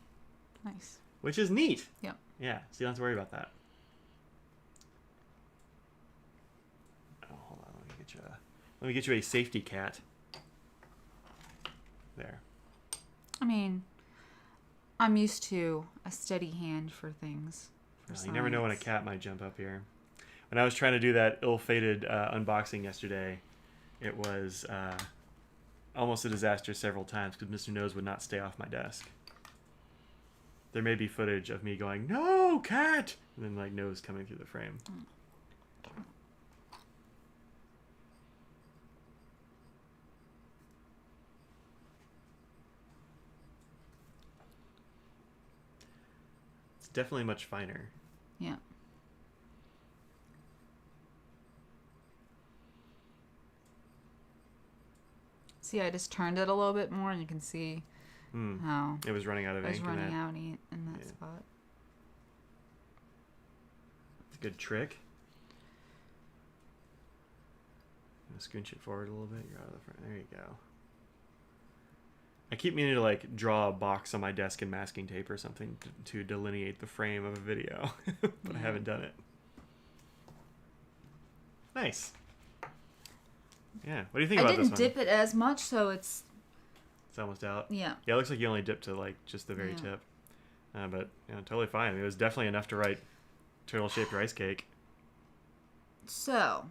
yeah. Nice. which is neat. Yep. Yeah, so you don't have to worry about that. Oh, hold on. Let me get you a safety cat. There. I mean, I'm used to a steady hand for things. For You never know when a science. cat might jump up here. When I was trying to do that ill-fated unboxing yesterday, it was almost a disaster several times because Mr. Nose would not stay off my desk. There may be footage of me going, "No, cat!" and then like Nose coming through the frame. definitely much finer. Yeah. See, I just turned it a little bit more, and you can see how It was running out of I was ink. running in out in that Yeah. spot. It's a good trick. Scooch it forward a little bit. You're out of the front. There you go. I keep meaning to like draw a box on my desk and masking tape or something to delineate the frame of a video, but I haven't done it. Nice. Yeah. What do you think I about this didn't one? dip it as much, so it's It's almost out. yeah. Yeah, it looks like you only dipped to like just the very Yeah. tip. But totally fine. I mean, it was definitely enough to write turtle-shaped rice cake. So,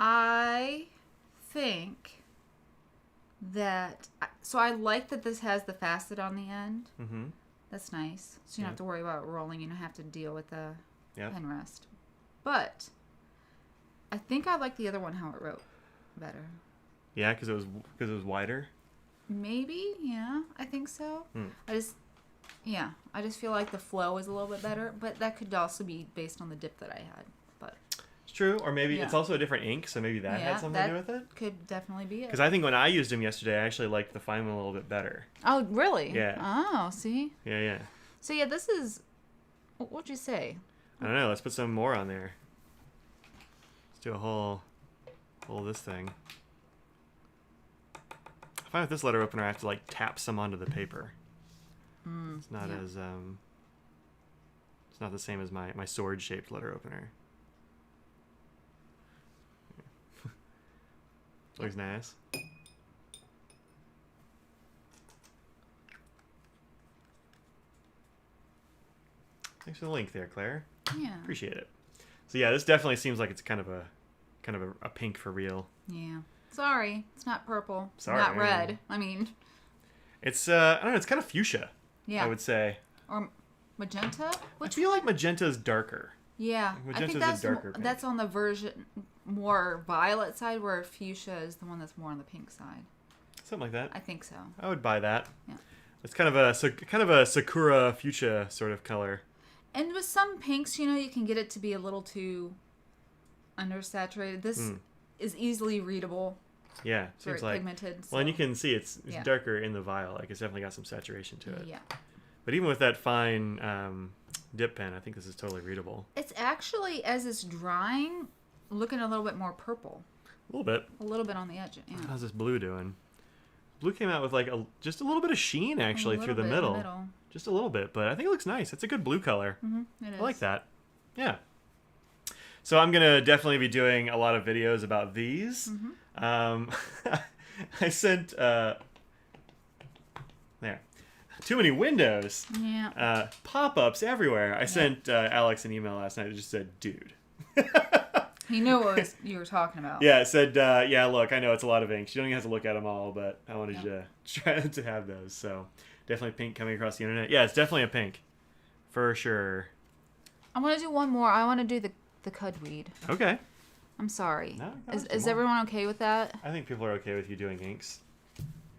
I think that I like that this has the facet on the end. Mm-hmm. That's nice. So you don't Yeah. have to worry about rolling. You don't have to deal with the Yeah. pen rest. But I think I like the other one how it wrote better. Yeah, because it was wider. Maybe, yeah, I think so. I just feel like the flow is a little bit better, but that could also be based on the dip that I had. But It's true, or maybe Yeah. it's also a different ink, so maybe that had something to do with it. Could definitely be it. Because I think when I used them yesterday, I actually liked the fine one a little bit better. Oh, really? Yeah. Oh, see. Yeah. So yeah, this is. What'd you say? I don't know. Let's put some more on there. Let's do a whole this thing. I find with this letter opener, I have to like tap some onto the paper. It's not as it's not the same as my sword shaped letter opener. Looks nice. Thanks for the link there, Claire. Yeah. Appreciate it. So yeah, this definitely seems like it's kind of a pink for real. Yeah. Sorry, it's not purple. Sorry. Not red. I mean, It's I don't know, it's kind of fuchsia. yeah. I would say. Or magenta. I feel like magenta is darker. Yeah, I Magenta's think a that's darker pink. that's on the version more violet side, where fuchsia is the one that's more on the pink side. Something like that. I think so. I would buy that. Yeah. It's kind of a sakura fuchsia sort of color. And with some pinks, you can get it to be a little too undersaturated. This is easily readable, Yeah, very seems like. pigmented. Well, and you so- can see it's Yeah. darker in the vial. Like it's definitely got some saturation to it. Yeah. But even with that fine dip pen, I think this is totally readable. It's actually, as it's drying, looking a little bit more purple. A little bit. A little bit on the edge. Yeah. How's this blue doing? Blue came out with like just a little bit of sheen actually A through the little bit in middle. Just a little bit, but I think it looks nice. It's a good blue color. It is. I like that. Yeah. So I'm gonna definitely be doing a lot of videos about these. I sent there. Too many windows. Yeah. Pop-ups everywhere. I sent Alex an email last night that just said, "Dude." He knew what you were talking about. Yeah, it said, "Yeah, look, I know it's a lot of inks. You don't even have to look at them all, but I wanted you Yeah. to try to have those." So definitely pink coming across the internet. Yeah, it's definitely a pink, for sure. I want to do one more. I want to do the cudweed. Okay. I'm sorry. No, go Is on. everyone okay with that? I think people are okay with you doing inks.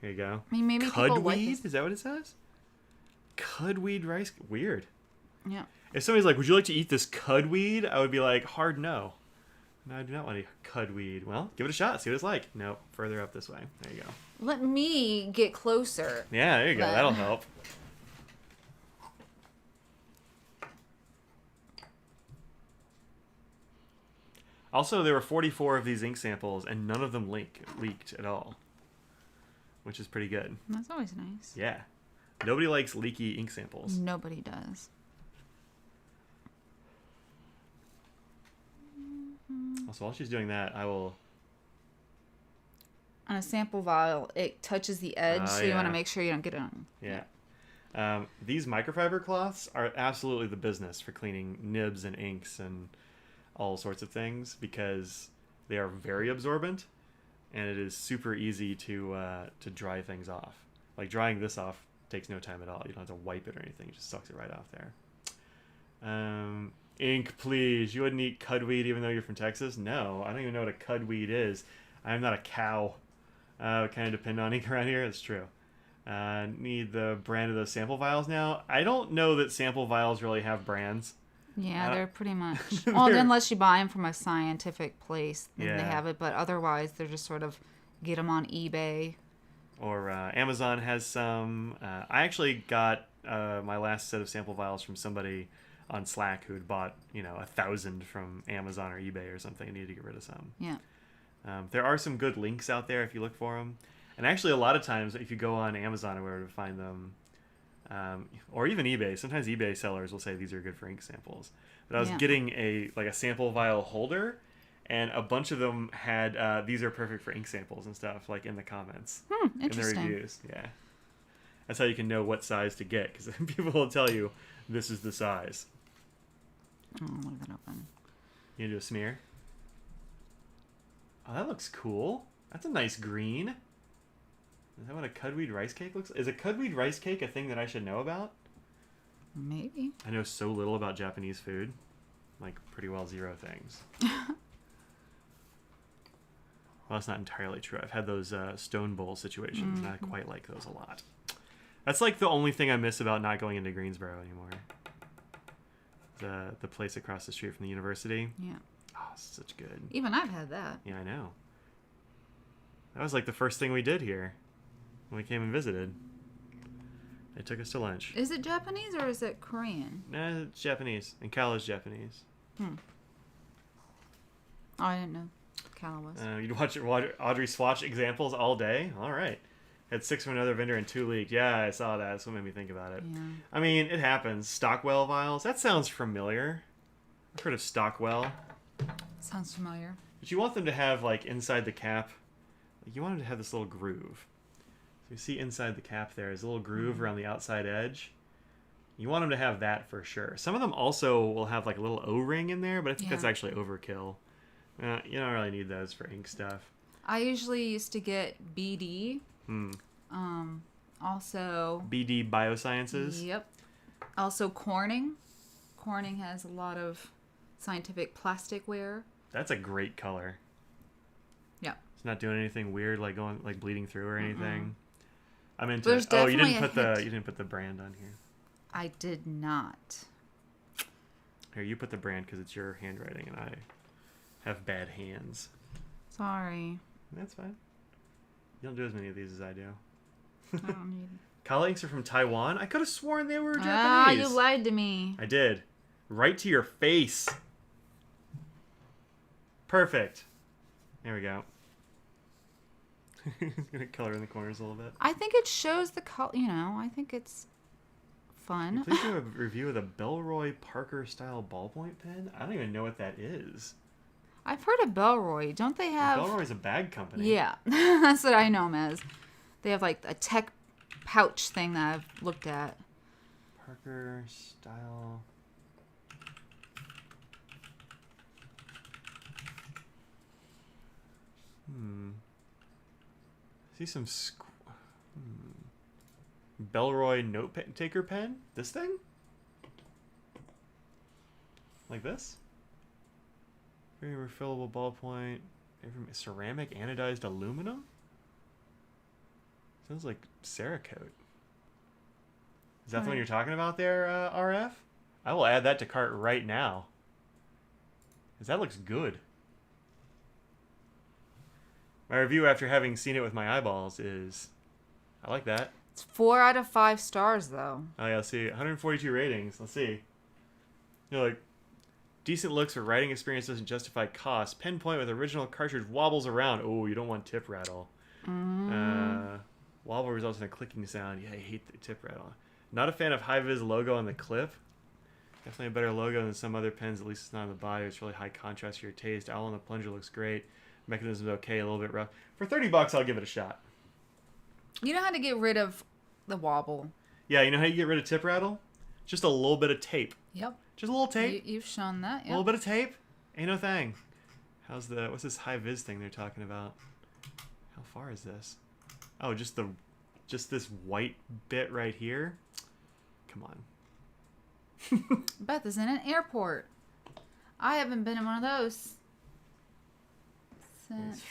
Here you go. I mean, maybe people like Cudweed? this. Is that what it says? Cudweed rice? Weird. Yeah. If somebody's like, "Would you like to eat this cudweed?" I would be like, hard no. No, I do not want to eat cudweed. Well, give it a shot. See what it's like. No, further up this way. There you go. Let me get closer. Yeah, there you go. But- That'll help. Also, there were 44 of these ink samples, and none of them leaked at all, which is pretty good. That's always nice. Yeah. Nobody likes leaky ink samples. Nobody does. Also, while she's doing that, I will... On a sample vial, it touches the edge, so you want yeah. to make sure you don't get it on. Yeah. These microfiber cloths are absolutely the business for cleaning nibs and inks and all sorts of things because they are very absorbent and it is super easy to dry things off. Like drying this off takes no time at all. You don't have to wipe it or anything. It just sucks it right off there. Ink, please. You wouldn't eat cudweed even though you're from Texas? No, I don't even know what a cudweed is. I'm not a cow. Kind of depend on ink around here. That's true. Need the brand of those sample vials now. I don't know that sample vials really have brands. Yeah, they're pretty much. Well, unless you buy them from a scientific place, then they Yeah. have it. But otherwise, they're just sort of get them on eBay. Or Amazon has some. I actually got my last set of sample vials from somebody on Slack who had bought 1,000 from Amazon or eBay or something and needed to get rid of some. Yeah. There are some good links out there if you look for them. And actually, a lot of times, if you go on Amazon or wherever to find them, or even eBay, sometimes eBay sellers will say these are good for ink samples. But I was getting a sample vial holder, and a bunch of them had these are perfect for ink samples and stuff, like in the comments, in the Interesting. reviews. Yeah, that's how you can know what size to get, because people will tell you this is the size. I'll leave that open. You gonna do a smear? Oh, that looks cool. That's a nice green. Is that what a cudweed rice cake looks like? Is a cudweed rice cake a thing that I should know about? Maybe. I know so little about Japanese food. Like, pretty well zero things. Well, that's not entirely true. I've had those stone bowl situations, and I quite like those a lot. That's like the only thing I miss about not going into Greensboro anymore. The place across the street from the university. Yeah. Oh, such good. Even I've had that. Yeah, I know. That was like the first thing we did here when we came and visited. They took us to lunch. Is it Japanese or is it Korean? Nah, it's Japanese. And Cal is Japanese. Oh, I didn't know Cal was. You'd watch Audrey swatch examples all day? All right. Had 6 from another vendor and 2 leaked. Yeah, I saw that. That's what made me think about it. Yeah. I mean, it happens. Stockwell vials. That sounds familiar. I've heard of Stockwell. Sounds familiar. But you want them to have, like, inside the cap, like, you want them to have this little groove. So you see inside the cap there is a little groove around the outside edge. You want them to have that for sure. Some of them also will have, like, a little O-ring in there, but I think that's actually overkill. You don't really need those for ink stuff. I usually used to get BD. Also. BD Biosciences. Yep. Also Corning. Corning has a lot of scientific plasticware. That's a great color. Yeah. It's not doing anything weird, like bleeding through or anything. I'm into There's it. Oh, you definitely didn't put the brand on here. I did not. Here, you put the brand because it's your handwriting, and I have bad hands. Sorry. That's fine. You don't do as many of these as I do. I don't need. Kala inks are from Taiwan. I could have sworn they were Japanese. Ah, you lied to me. I did. Right to your face. Perfect. There we go. Gonna color in the corners a little bit. I think it shows the color. I think it's fun. Please do a review of the Belroy Parker style ballpoint pen. I don't even know what that is. I've heard of Belroy. Don't they have? Belroy's a bag company. Yeah, that's what I know them as. They have like a tech pouch thing that I've looked at. Parker style. See some Belroy note taker pen? This thing? Like this? Very refillable ballpoint. Ceramic anodized aluminum? Sounds like Cerakote. Is that the one you're talking about there, RF? I will add that to cart right now. Because that looks good. My review after having seen it with my eyeballs is, I like that. It's 4 out of 5 stars though. Oh yeah, let's see, 142 ratings. Let's see. Like, decent looks for writing experience doesn't justify cost. Pen point with original cartridge wobbles around. Oh, you don't want tip rattle. Wobble results in a clicking sound. Yeah, I hate the tip rattle. Not a fan of high-vis logo on the clip. Definitely a better logo than some other pens. At least it's not on the body. It's really high contrast for your taste. Owl on the plunger looks great. Mechanism's okay, a little bit rough. For $30, I'll give it a shot. You know how to get rid of the wobble. Yeah, you know how you get rid of tip rattle? Just a little bit of tape. Yep. Just a little tape. You've shown that. A little bit of tape. Ain't no thing. What's this high-vis thing they're talking about? How far is this? Oh, just this white bit right here. Come on. Beth is in an airport. I haven't been in one of those since.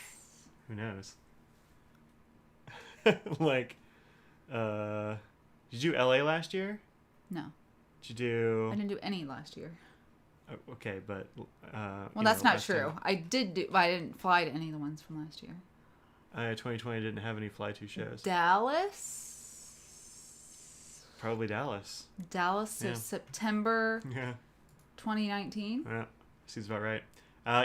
Who knows? Like, Did you do LA last year? No, Did you I do? didn't do any last year. Okay, but Well, that's not true. I did do, but I didn't fly to any of the ones from last year. 2020 didn't have any Fly 2 shows. Dallas. Probably Dallas. Dallas Yeah. is September Yeah. 2019. Yeah. Seems about right.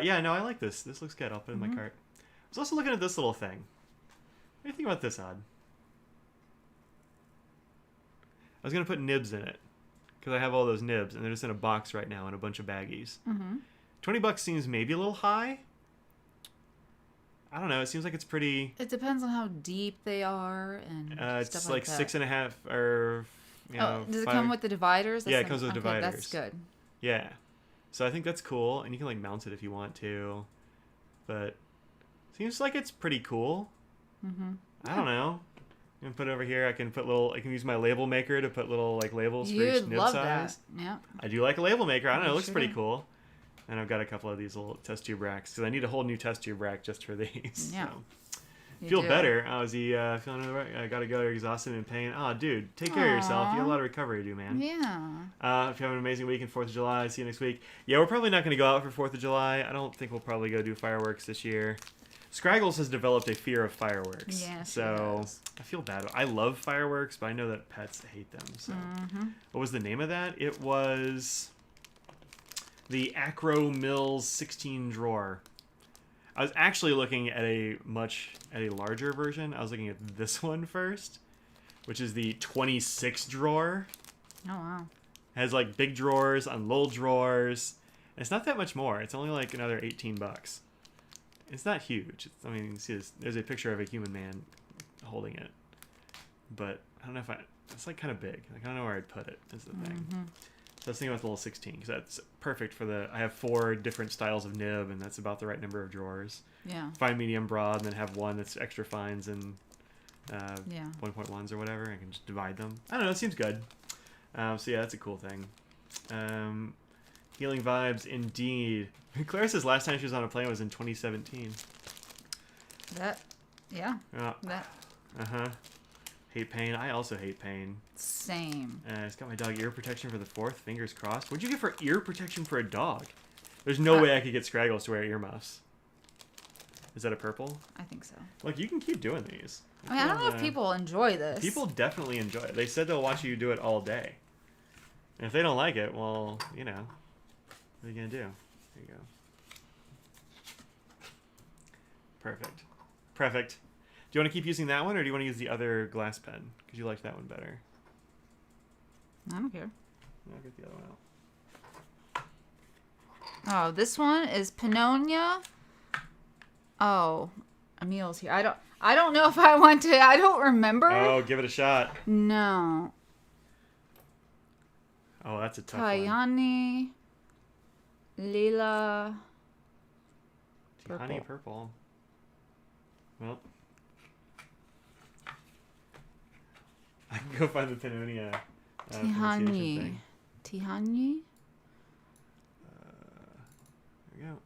Yeah, no, I like this. This looks good. I'll put it in my cart. I was also looking at this little thing. What do you think about this, Odd? I was going to put nibs in it. Because I have all those nibs, and they're just in a box right now in a bunch of baggies. Mm-hmm. $20 seems maybe a little high. I don't know. It seems like it's pretty... It depends on how deep they are and it's stuff like that. 6.5 or... You know, does it 5 come with the dividers? Yeah, it comes with okay, dividers. That's good. Yeah. So I think that's cool, and you can like mount it if you want to. But seems like it's pretty cool. Mm-hmm. I don't know. You can put it over here. I can use my label maker to put little like labels for each You'd nib love size. that. Yeah. I do like a label maker. I don't know. It You looks sure pretty do. cool. And I've got a couple of these little test tube racks because I need a whole new test tube rack just for these. Yeah. So. You Feel do. better. Oh, is he feeling all right? I gotta go. Exhausted and in pain. Oh, dude, take care of yourself. You got a lot of recovery to do, man. Yeah. If you have an amazing weekend, 4th of July, see you next week. Yeah, we're probably not going to go out for 4th of July. I don't think we'll probably go do fireworks this year. Scraggles has developed a fear of fireworks. Yes, she so does. I feel bad. I love fireworks, but I know that pets hate them. So what was the name of that? It was the Acro Mills 16 drawer. I was actually looking at a larger version. I was looking at this one first, which is the 26 drawer. Oh wow. Has like big drawers on little drawers. And it's not that much more. It's only like another $18. It's not huge. I mean, you can see this. There's a picture of a human man holding it, but I don't know if it's like kind of big. Like I don't know where I'd put it. Is the thing. So I was thinking about the little 16 because that's perfect for the. I have 4 different styles of nib, and that's about the right number of drawers. Yeah. Fine, medium, broad, and then have one that's extra fines and Yeah. 1.1s or whatever. I can just divide them. I don't know. It seems good. So yeah, that's a cool thing. Healing vibes indeed. Claire says last time she was on a plane was in 2017. That. Yeah. Oh, That. Hate pain. I also hate pain. Same. It's got my dog ear protection for the 4th. Fingers crossed. What'd you get for ear protection for a dog? There's no way I could get Scraggles to wear earmuffs. Is that a purple? I think so. Look, you can keep doing these. I mean, I don't know if people enjoy this. People definitely enjoy it. They said they'll watch you do it all day. And if they don't like it, well, you know, what are you gonna do? There you go. Perfect. Perfect. Do you want to keep using that one, or do you want to use the other glass pen? Because you liked that one better. I don't care. I'll get the other one out. Oh, this one is Pannonia. Oh, Emil's here. I don't know if I want to. I don't remember. Oh, give it a shot. No. Oh, that's a tough one. Tayani. Lila. Honey Purple. purple. Well, I can go find the Pannonia pronunciation Tihani. thing. Tihani? There we go.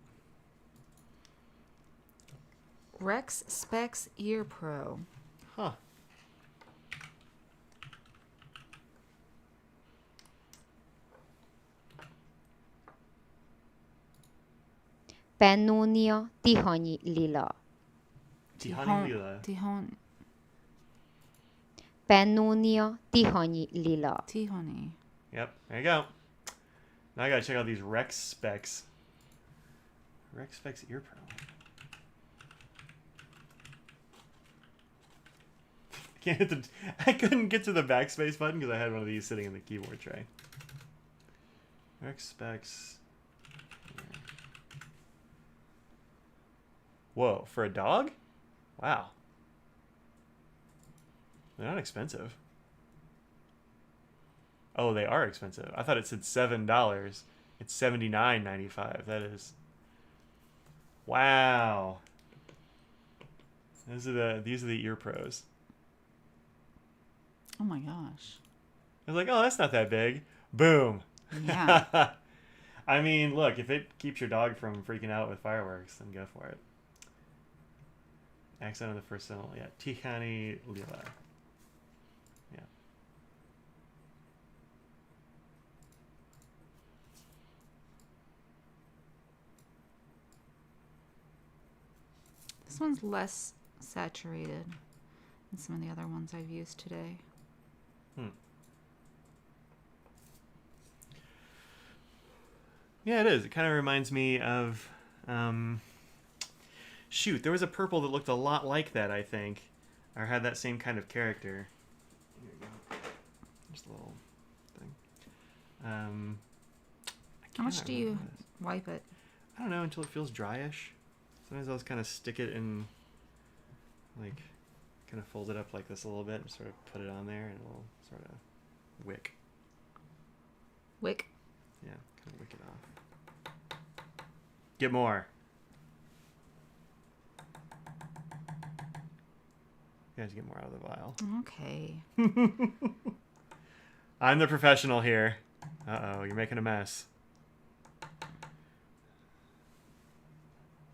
Rex Specs Ear Pro. Huh. Pannonia Tihanyi Lila. Tihani Lila. Tihon. Pannonia Tihanyi Lila. Tihoni. Yep, there you go. Now I gotta check out these Rex Specs. Rex Specs Ear Pro. Can't hit the. I couldn't get to the backspace button because I had one of these sitting in the keyboard tray. Rex Specs. Whoa, for a dog? Wow. They're not expensive. Oh, they are expensive. I thought it said $7. It's $79.95. That is. Wow. These are the ear pros. Oh my gosh. I was like, oh, that's not that big. Boom. Yeah. I mean, look, if it keeps your dog from freaking out with fireworks, then go for it. Accent on the first syllable. Yeah, Tihani Lila. This one's less saturated than some of the other ones I've used today. Yeah, it is. It kind of reminds me of... shoot, there was a purple that looked a lot like that, I think. Or had that same kind of character. Here we go. Just a little thing. How much do you wipe it? I don't know, until it feels dryish. Sometimes I'll just kind of stick it in, like, kind of fold it up like this a little bit and sort of put it on there and it'll sort of wick. Wick? Yeah, kind of wick it off. Get more. You guys get more out of the vial. Okay. I'm the professional here. Uh-oh, you're making a mess.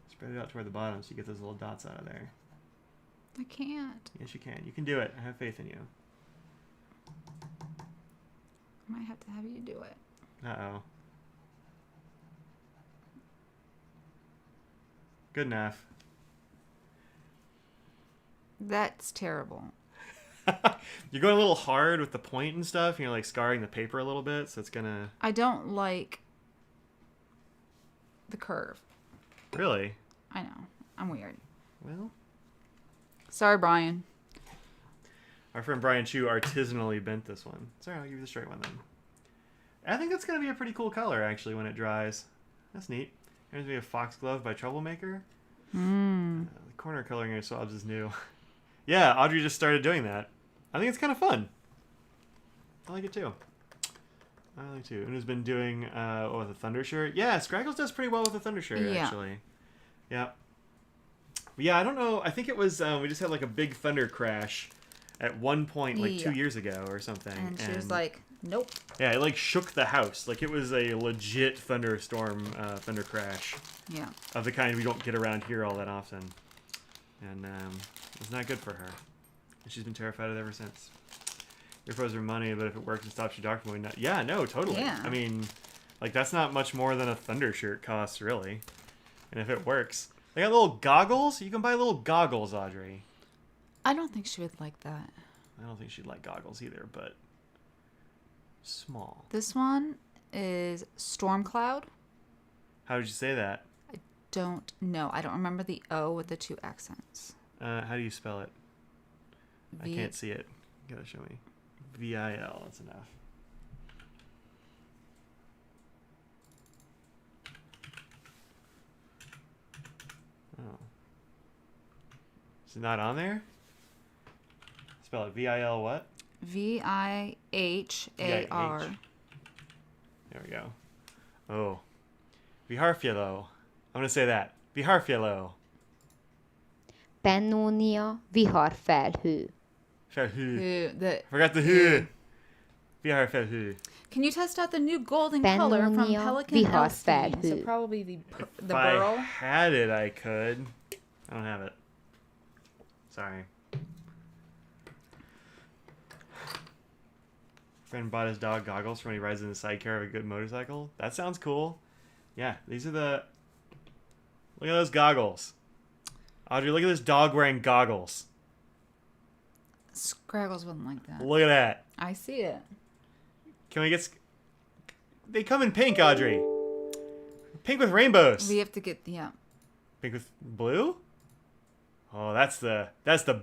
Spread it out toward the bottom so you get those little dots out of there. I can't. Yes, you can. You can do it. I have faith in you. I might have to have you do it. Uh-oh. Good enough. That's terrible. You're going a little hard with the point and stuff, and you're like scarring the paper a little bit, so it's gonna... I don't like the curve. Really? I know. I'm weird. Well, Sorry, Brian. our friend Brian Chu artisanally bent this one. Sorry, I'll give you the straight one then. I think that's gonna be a pretty cool color, actually, when it dries. That's neat. Here's me a Foxglove by Troublemaker. The corner coloring your swabs is new. Yeah, Audrey just started doing that. I think it's kind of fun. I like it too. I like it too. And has been doing with a Thunder shirt. Yeah, Scraggles does pretty well with a Thunder shirt, Yeah. actually. Yeah. But yeah, I don't know. I think it was we just had like a big thunder crash at one point, like 2 Yeah. years ago or something. And she was like, nope. yeah, it like shook the house. Like it was a legit thunderstorm, thunder crash Yeah. of the kind we don't get around here all that often. And it's not good for her. And she's been terrified of it ever since. Earphones are money, but if it works and stops your dog from going nuts. Yeah, no, totally. Yeah. I mean, like, that's not much more than a Thunder shirt costs, really. And if it works. They got little goggles. You can buy little goggles, Audrey. I don't think she would like that. I don't think she'd like goggles either, but small. This one is Storm Cloud. How did you say that? Don't know. I don't remember the O with the two accents. How do you spell it? I V- can't see it. You gotta show me. VIL. That's enough. Oh. Is it not on there? Spell it. VIL what? VIHAR. There we go. Oh. Viharfielo. I'm gonna say that. Viharfielo. Pennónia viharfelhő. Felhű. The Forgot the who. Viharfelhű. Can you test out the new golden color from Pannonia Pelican Elstein? So Viharfelhő. probably the If burl. I had it, I could. I don't have it. Sorry. Friend bought his dog goggles for when he rides in the sidecar of a good motorcycle. That sounds cool. Yeah, these are the... Look at those goggles. Audrey, look at this dog wearing goggles. Scraggles wouldn't like that. Look at that. I see it. Can we get... They come in pink, Audrey. Pink with rainbows. We have to get Pink with blue? Oh, that's the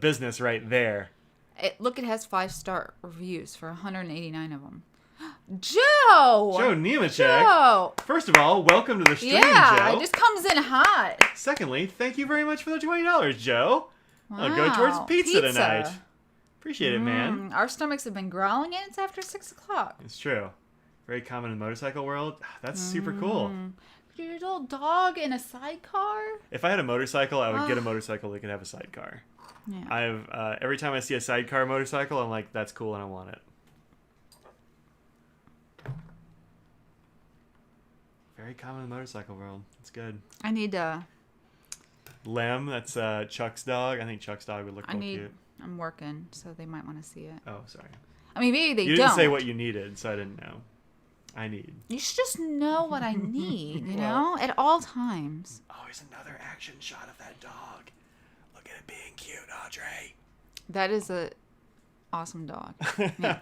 business right there. Look, it has 5-star reviews for 189 of them. Joe! Joe Nemechek. Joe! First of all, welcome to the stream, Yeah, Joe. it just comes in hot. Secondly, thank you very much for the $20, Joe. I'll go towards Wow, pizza tonight. Appreciate it, man. Our stomachs have been growling and it's after 6 o'clock. It's true. Very common in the motorcycle world. That's super cool. Your little dog in a sidecar? If I had a motorcycle, I would get a motorcycle that could have a sidecar. Yeah. I've every time I see a sidecar motorcycle, I'm like, that's cool and I want it. Very common in the motorcycle world. It's good. I need Lem, that's Chuck's dog. I think Chuck's dog would look real cute. I'm working, so they might want to see it. Oh, sorry. I mean, maybe they You don't. didn't say what you needed, so I didn't know. I need. You should just know what I need, you Well- know? At all times. Oh, here's another action shot of that dog. Look at it being cute, Audrey. That is a awesome dog. Yeah.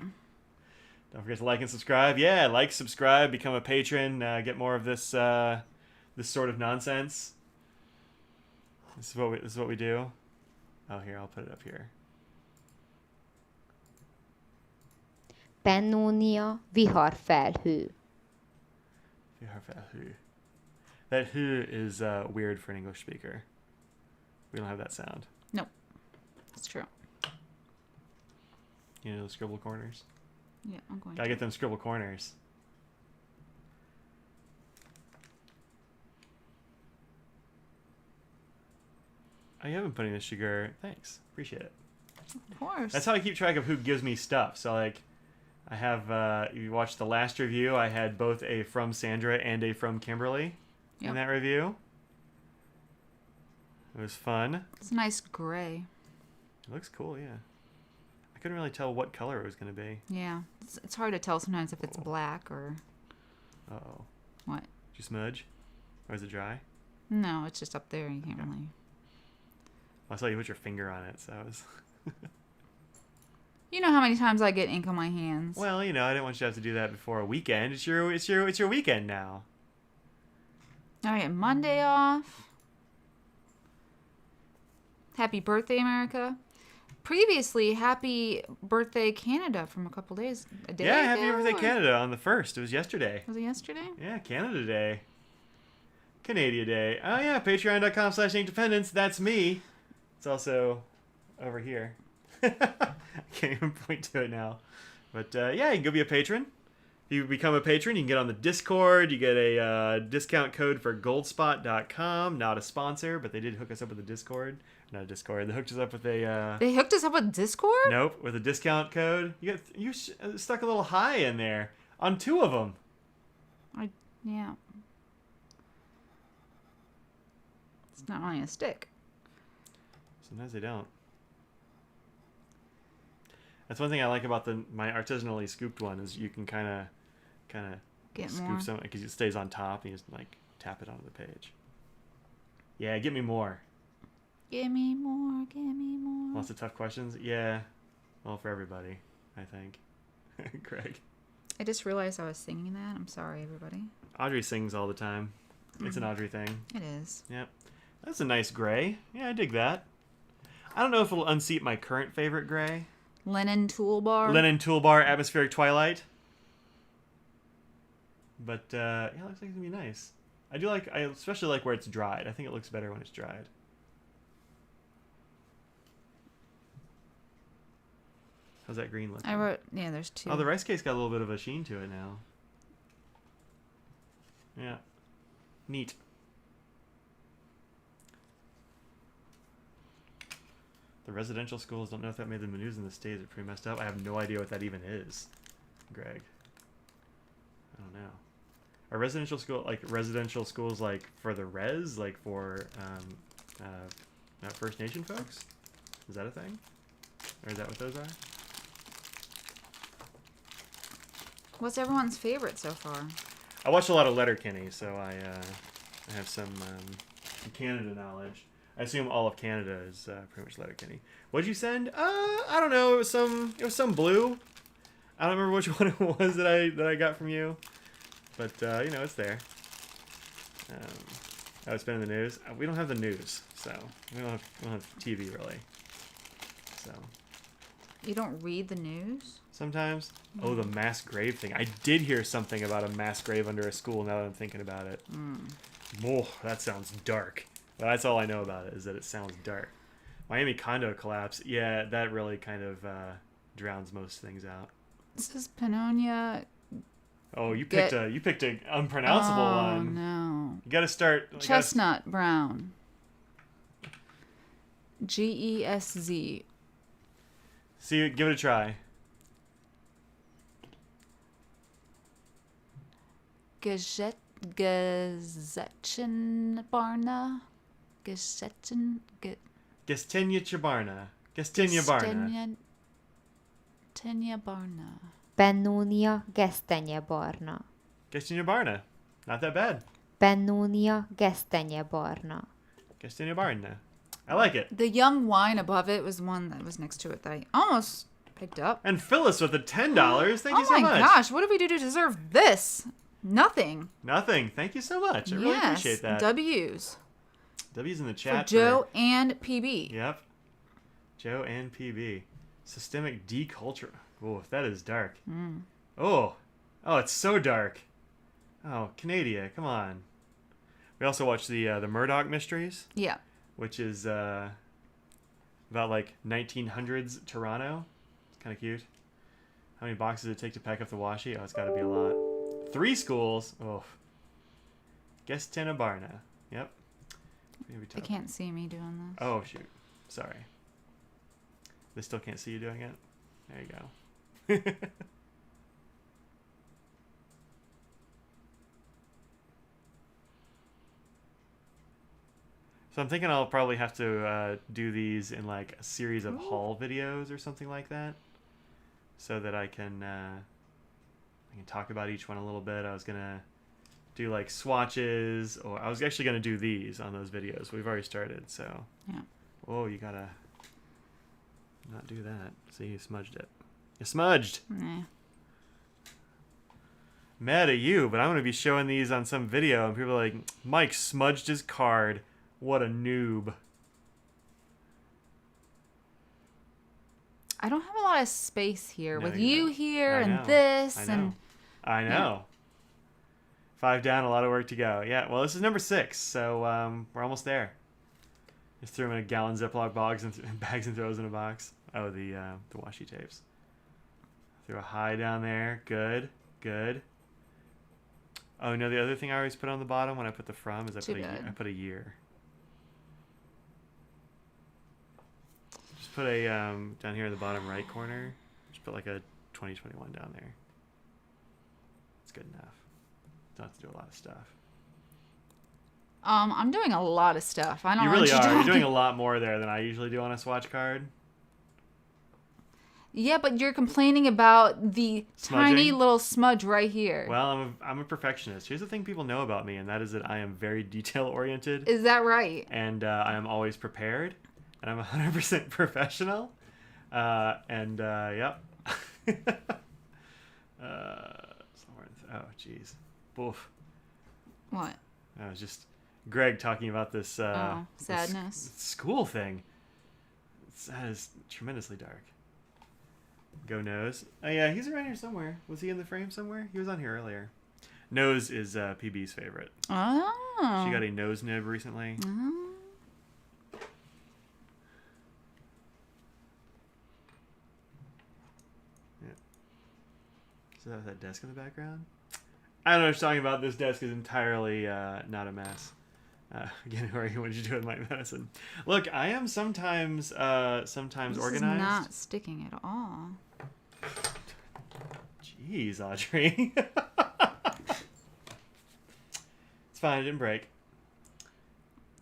Don't forget to like and subscribe. Yeah, like, subscribe, become a patron, get more of this this sort of nonsense. This is what we do. Oh, here, I'll put it up here. Pennónia viharfelhő. That who is weird for an English speaker. We don't have that sound. Nope. It's true. You know the scribble corners? Yeah, I'm going Gotta to. get them scribble corners. Oh, you have been putting the sugar. Thanks. Appreciate it. Of course. That's how I keep track of who gives me stuff. So, like, I have, you watched the last review, I had both a from Sandra and a from Kimberly Yep. in that review. It was fun. It's a nice gray. It looks cool, yeah. I couldn't really tell what color it was going to be. Yeah. It's hard to tell sometimes if it's Cool. black or Uh-oh. what. Did you smudge? Or is it dry? No, it's just up there. You can't really. Well, I saw you put your finger on it, so I was... You know how many times I get ink on my hands. Well, you know, I didn't want you to have to do that before a weekend. It's your weekend now. I get Monday off. Happy birthday, America. Previously, happy birthday, Canada, from a couple days. A day Yeah, happy ago, birthday, or- Canada, on the 1st. It was yesterday. Was it yesterday? Yeah, Canada Day. Canada Day. Oh, yeah, patreon.com/independence. That's me. It's also over here. I can't even point to it now. But, yeah, you can go be a patron. If you become a patron, you can get on the Discord. You get a discount code for goldspot.com. Not a sponsor, but they did hook us up with a Discord. Not a Discord. They hooked us up with a... They hooked us up with Discord? Nope, with a discount code. You stuck a little high in there on 2 of them. Yeah. It's not only a stick. Sometimes they don't. That's one thing I like about my artisanally scooped one is you can kind of Get scoop more. some because it stays on top and you just like tap it onto the page. Yeah, give me more. Give me more, give me more. Lots of tough questions. Yeah, well for everybody, I think. Greg. I just realized I was singing that. I'm sorry, everybody. Audrey sings all the time. It's an Audrey thing. It is. Yep. That's a nice gray. Yeah, I dig that. I don't know if it'll unseat my current favorite gray. Linen toolbar. Linen Toolbar Atmospheric Twilight. But, yeah, it looks like it's going to be nice. I especially like where it's dried. I think it looks better when it's dried. How's that green look? I wrote, yeah, there's 2. Oh, the rice cake got a little bit of a sheen to it now. Yeah. Neat. The residential schools, don't know if that made the news in the States. Are pretty messed up. I have no idea what that even is, Greg. I don't know. Are residential schools like for the res, like for First Nation folks? Is that a thing? Or is that what those are? What's everyone's favorite so far? I watch a lot of Letterkenny, so I have some Canada knowledge. I assume all of Canada is pretty much Letterkenny. What'd you send? I don't know. It was some blue. I don't remember which one it was that I got from you, but you know it's there. It's been in the news. We don't have the news, so we don't have TV really. So You don't read the news? sometimes. Oh, the mass grave thing. I did hear something about a mass grave under a school. Now that I'm thinking about it. Oh, that sounds dark. But that's all I know about it, is that it sounds dark. Miami condo collapse. Yeah, that really kind of drowns most things out. This is Pannonia. Oh, you picked an unpronounceable one. No. You got to start. Chestnut brown. GESZ. See, give it a try. Gazetchenbarna. Gestinia Chabarna. Gestinia Barna. Gestinia Barna. Pennónia gesztenyebarna. Gestinia Barna. Not that bad. Pennónia gesztenyebarna. Gestinia Barna. I like it. The young wine above it was one that was next to it that I almost picked up. And Phyllis with the $10. Thank Oh you so my much. gosh, what did we do to deserve this? Nothing. Nothing. Thank you so much. I really appreciate that. W's. W's in the For chat. Joe and PB. Yep. Joe and PB. Systemic deculture. Oh, that is dark. Oh, it's so dark. Oh, Canada, come on. We also watched the Murdoch Mysteries, Yeah. which is about like 1900s Toronto. It's kind of cute. How many boxes does it take to pack up the washi? Oh, it's got to be a lot. 3 schools. Oh. Gestinabarna. Yep. Maybe They can't see me doing this. Oh, shoot. Sorry. They still can't see you doing it? There you go. So I'm thinking I'll probably have to do these in like a series of haul videos or something like that, so that I can talk about each one a little bit. I was gonna do like swatches, or I was actually gonna do these on those videos. We've already started, so Yeah. Oh, you gotta not do that. See, you smudged it. You smudged. Nah. Mad at you, but I'm gonna be showing these on some video, and people are like, Mike smudged his card. What a noob. I don't have a lot of space here No, with you you don't. here I and know. this I know. and I know. 5 down, a lot of work to go. Yeah, well, this is number 6, so we're almost there. Just threw them in a gallon Ziploc bags and throws in a box. Oh, the washi tapes. Threw a high down there. Good, good. Oh, no, the other thing I always put on the bottom when I put the from is I put a year. Just put a down here in the bottom right corner. Just put like a 2021 down there. It's good enough. Don't have to do a lot of stuff. I'm doing a lot of stuff. I don't You know really what are. You're doing. doing a lot more there than I usually do on a swatch card. Yeah, but you're complaining about the tiny Smudging? little smudge right here. Well, I'm a perfectionist. Here's the thing people know about me, and that is that I am very detail oriented, Is that right? and I am always prepared, and I'm 100% professional. Yep. Oh, jeez. Boof. What? I was just Greg talking about this. Sadness. This school thing. That is tremendously dark. Go Nose. Oh yeah, he's around here somewhere. Was he in the frame somewhere? He was on here earlier. Nose is PB's favorite. Oh. She got a nose nib recently. Oh. Yeah. So that was that desk in the background? I don't know what you're talking about. This desk is entirely not a mess. Again, what did you do with my medicine? Look, I am sometimes This organized. is not sticking at all. Jeez, Audrey. It's fine. It didn't break.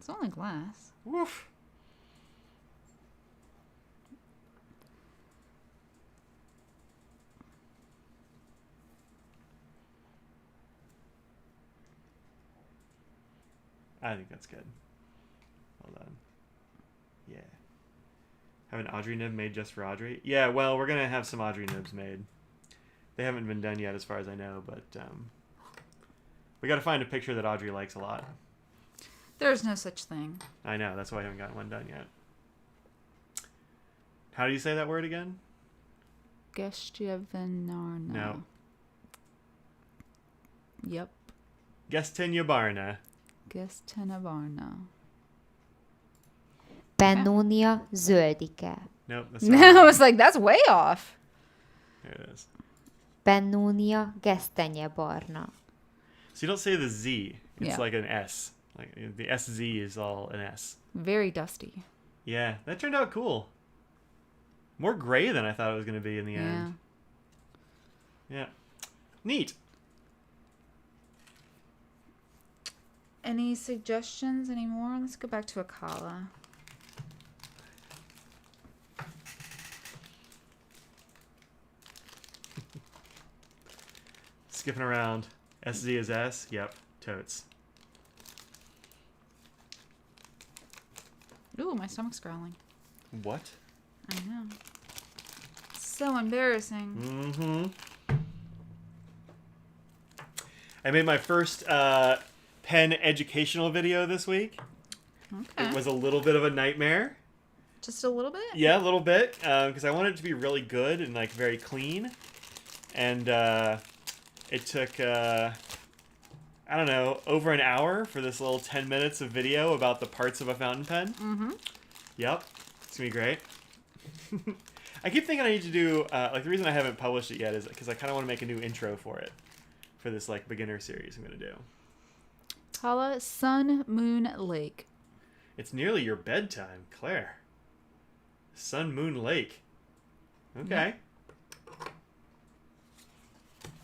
It's only glass. Woof. I think that's good. Well done. Yeah. Have an Audrey nib made just for Audrey? Yeah, well, we're going to have some Audrey nibs made. They haven't been done yet as far as I know, but we got to find a picture that Audrey likes a lot. There's no such thing. I know, that's why I haven't gotten one done yet. How do you say that word again? Gestjevenarna. No. Yep. Gestinabarna. Gestinabarna. Pannonia zöldike. Nope, that's No, not I right. was like, that's way off. There it is. Pannonia gesztenyebarna. So you don't say the Z. It's Yeah. like an S. Like the SZ is all an S. Very dusty. Yeah, that turned out cool. More gray than I thought it was going to be in the Yeah. end. Yeah. Neat. Any suggestions anymore? Let's go back to Akala. Skipping around. SZ is S? Yep. Totes. Ooh, my stomach's growling. What? I know. So embarrassing. Mm-hmm. I made my first pen educational video this week. Okay. It was a little bit of a nightmare. Just a little bit? Yeah, a little bit, because I wanted it to be really good and like very clean, and it took I don't know, over an hour for this little 10 minutes of video about the parts of a fountain pen. Mm-hmm. Yep, it's gonna be great. I keep thinking I need to do like the reason I haven't published it yet is because I kind of want to make a new intro for it, for this like beginner series I'm gonna do. Kala Sun Moon Lake. It's nearly your bedtime, Claire. Sun Moon Lake. Okay.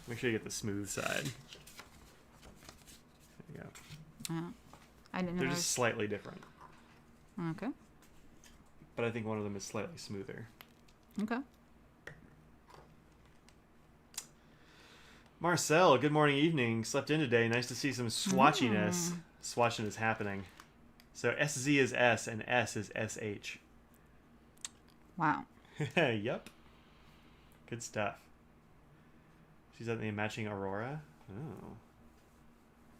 Make sure you get the smooth side. There you go. I didn't know. They're there just slightly different, was... Okay. but I think one of them is slightly smoother. Okay. Marcel, good morning, evening. Slept in today. Nice to see some swatchiness. Swatchiness happening. So SZ is S and S is SH. Wow. Yep. Good stuff. She's at the matching Aurora. Oh.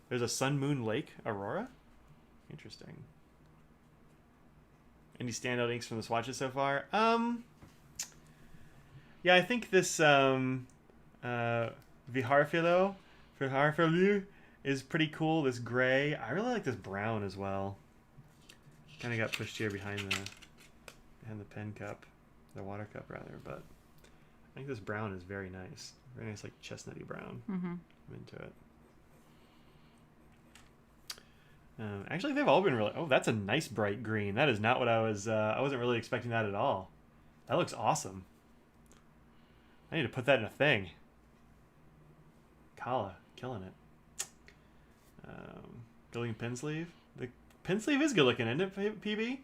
There's a Sun Moon Lake Aurora? Interesting. Any standout inks from the swatches so far? Yeah, I think this Viharfilo is pretty cool. This gray. I really like this brown as well. Kind of got pushed here behind the pen cup, the water cup rather, but I think this brown is very nice. Very nice, like chestnutty brown. Mm-hmm. I'm into it. Actually, they've all been really... Oh, that's a nice bright green. That is not what I was... I wasn't really expecting that at all. That looks awesome. I need to put that in a thing. Kala, killing it. Building pen sleeve. The pen sleeve is good looking, isn't it, PB?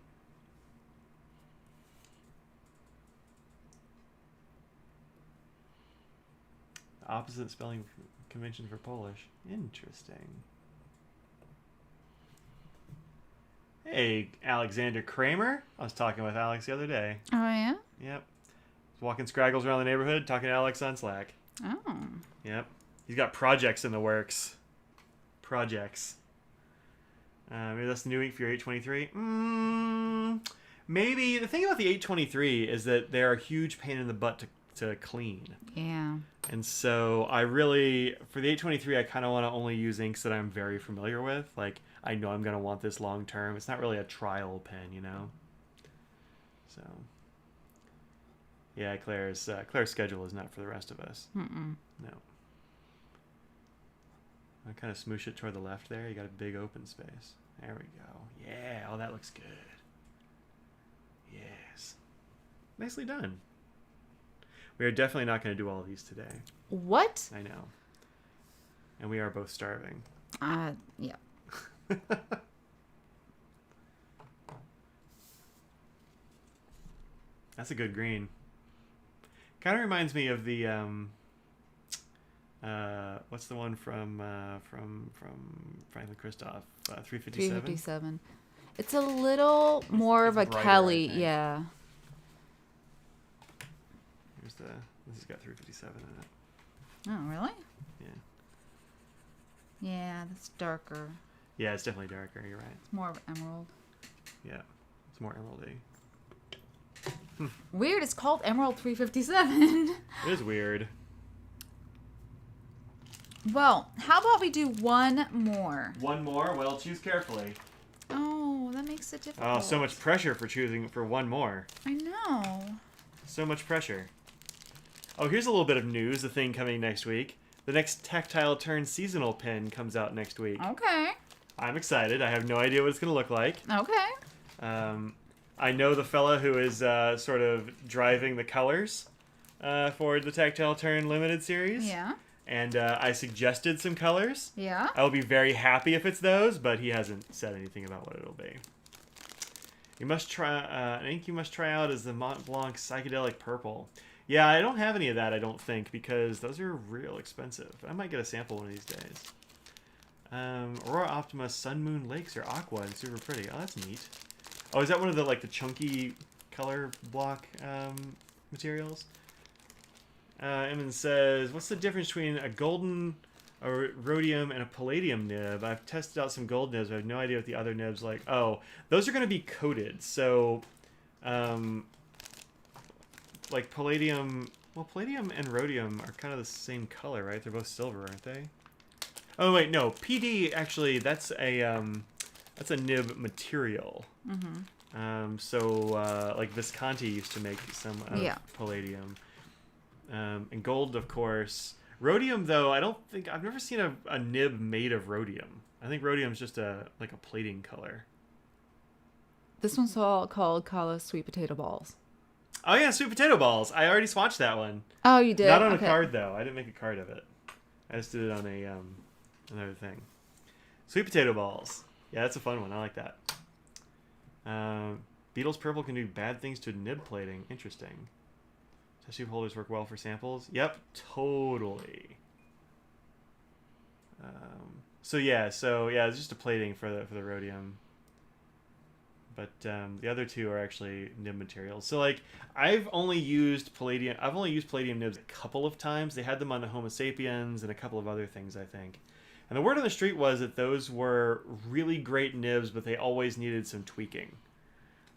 The opposite spelling convention for Polish. Interesting. Hey, Alexander Kramer. I was talking with Alex the other day. Oh, yeah? Yep. Was walking Scraggles around the neighborhood, talking to Alex on Slack. Oh. Yep. He's got projects in the works. Projects. Maybe that's the new ink for your 823. Maybe. The thing about the 823 is that they're a huge pain in the butt to clean. Yeah. And so I really, for the 823, I kind of want to only use inks that I'm very familiar with. Like, I know I'm going to want this long term. It's not really a trial pen, you know? So, yeah, Claire's schedule is not for the rest of us. Mm-mm. No. I kind of smoosh it toward the left there. You got a big open space. There we go. Yeah. Oh, that looks good. Yes. Nicely done. We are definitely not going to do all of these today. What? I know. And we are both starving. Yeah. That's a good green. Kind of reminds me of the what's the one from Franklin Christoph, 357. 357. It's a little more of a brighter, Kelly, I think. yeah. Here's this has got 357 in it. Oh, really? Yeah. Yeah, that's darker. Yeah, it's definitely darker. You're right. It's more of emerald. Yeah, it's more emeraldy. Weird, it's called Emerald 357. It is weird. Well, how about we do one more? One more? Well, choose carefully. Oh, that makes it difficult. Oh, so much pressure for choosing for one more. I know. So much pressure. Oh, here's a little bit of news. The thing coming next week. The next Tactile Turn seasonal pen comes out next week. Okay. I'm excited. I have no idea what it's going to look like. Okay. I know the fella who is sort of driving the colors for the Tactile Turn limited series. Yeah. And I suggested some colors. Yeah. I will be very happy if it's those, but he hasn't said anything about what it'll be. You must try an ink you must try out is the Mont Blanc Psychedelic Purple. Yeah, I don't have any of that, I don't think, because those are real expensive. I might get a sample one of these days. Aurora Optima Sun Moon Lakes are aqua and super pretty. Oh, that's neat. Oh, is that one of the like the chunky color block materials? Emin says, what's the difference between a golden, a rhodium, and a palladium nib? I've tested out some gold nibs, but I have no idea what the other nibs like. Oh, those are going to be coated. So, like palladium, well, palladium and rhodium are kind of the same color, right? They're both silver, aren't they? Oh, wait, no. PD, actually, that's a nib material. So, like Visconti used to make some palladium. And gold, of course. Rhodium, though, I've never seen a nib made of rhodium. I think rhodium's just like a plating color. This one's all called Kala sweet potato balls. Oh yeah, sweet potato balls. I already swatched that one. Oh, you did? Not on a card though. I didn't make a card of it. I just did it on another thing. Sweet potato balls. Yeah, that's a fun one. I like that. Beetle's purple can do bad things to nib plating. Interesting. Test tube holders work well for samples. Yep, totally. So yeah, it's just a plating for the rhodium. But the other two are actually nib materials. So like, I've only used palladium nibs a couple of times. They had them on the Homo sapiens and a couple of other things, I think. And the word on the street was that those were really great nibs, but they always needed some tweaking.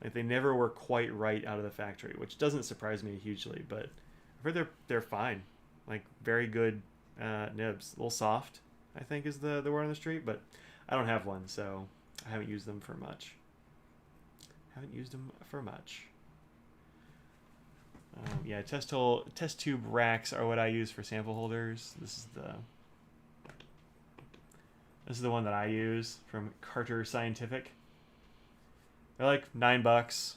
Like they never were quite right out of the factory, which doesn't surprise me hugely. But I've heard they're fine, like very good nibs. A little soft, I think, is the word on the street. But I don't have one, so I haven't used them for much. Yeah, test tube racks are what I use for sample holders. This is the one that I use from Carter Scientific. They're like $9.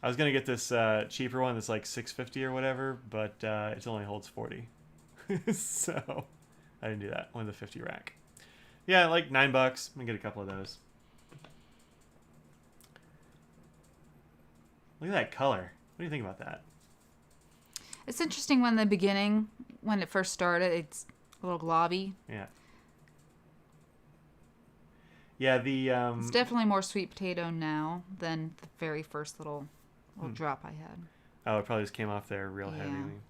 I was gonna get this cheaper one that's like $6.50 or whatever, but it only holds 40. So I didn't do that. One of the 50 rack. Yeah, like $9. I'm gonna get a couple of those. Look at that color. What do you think about that? It's interesting when the beginning, when it first started, it's a little globby. Yeah. Yeah, it's definitely more sweet potato now than the very first little drop I had. Oh, it probably just came off there real heavily.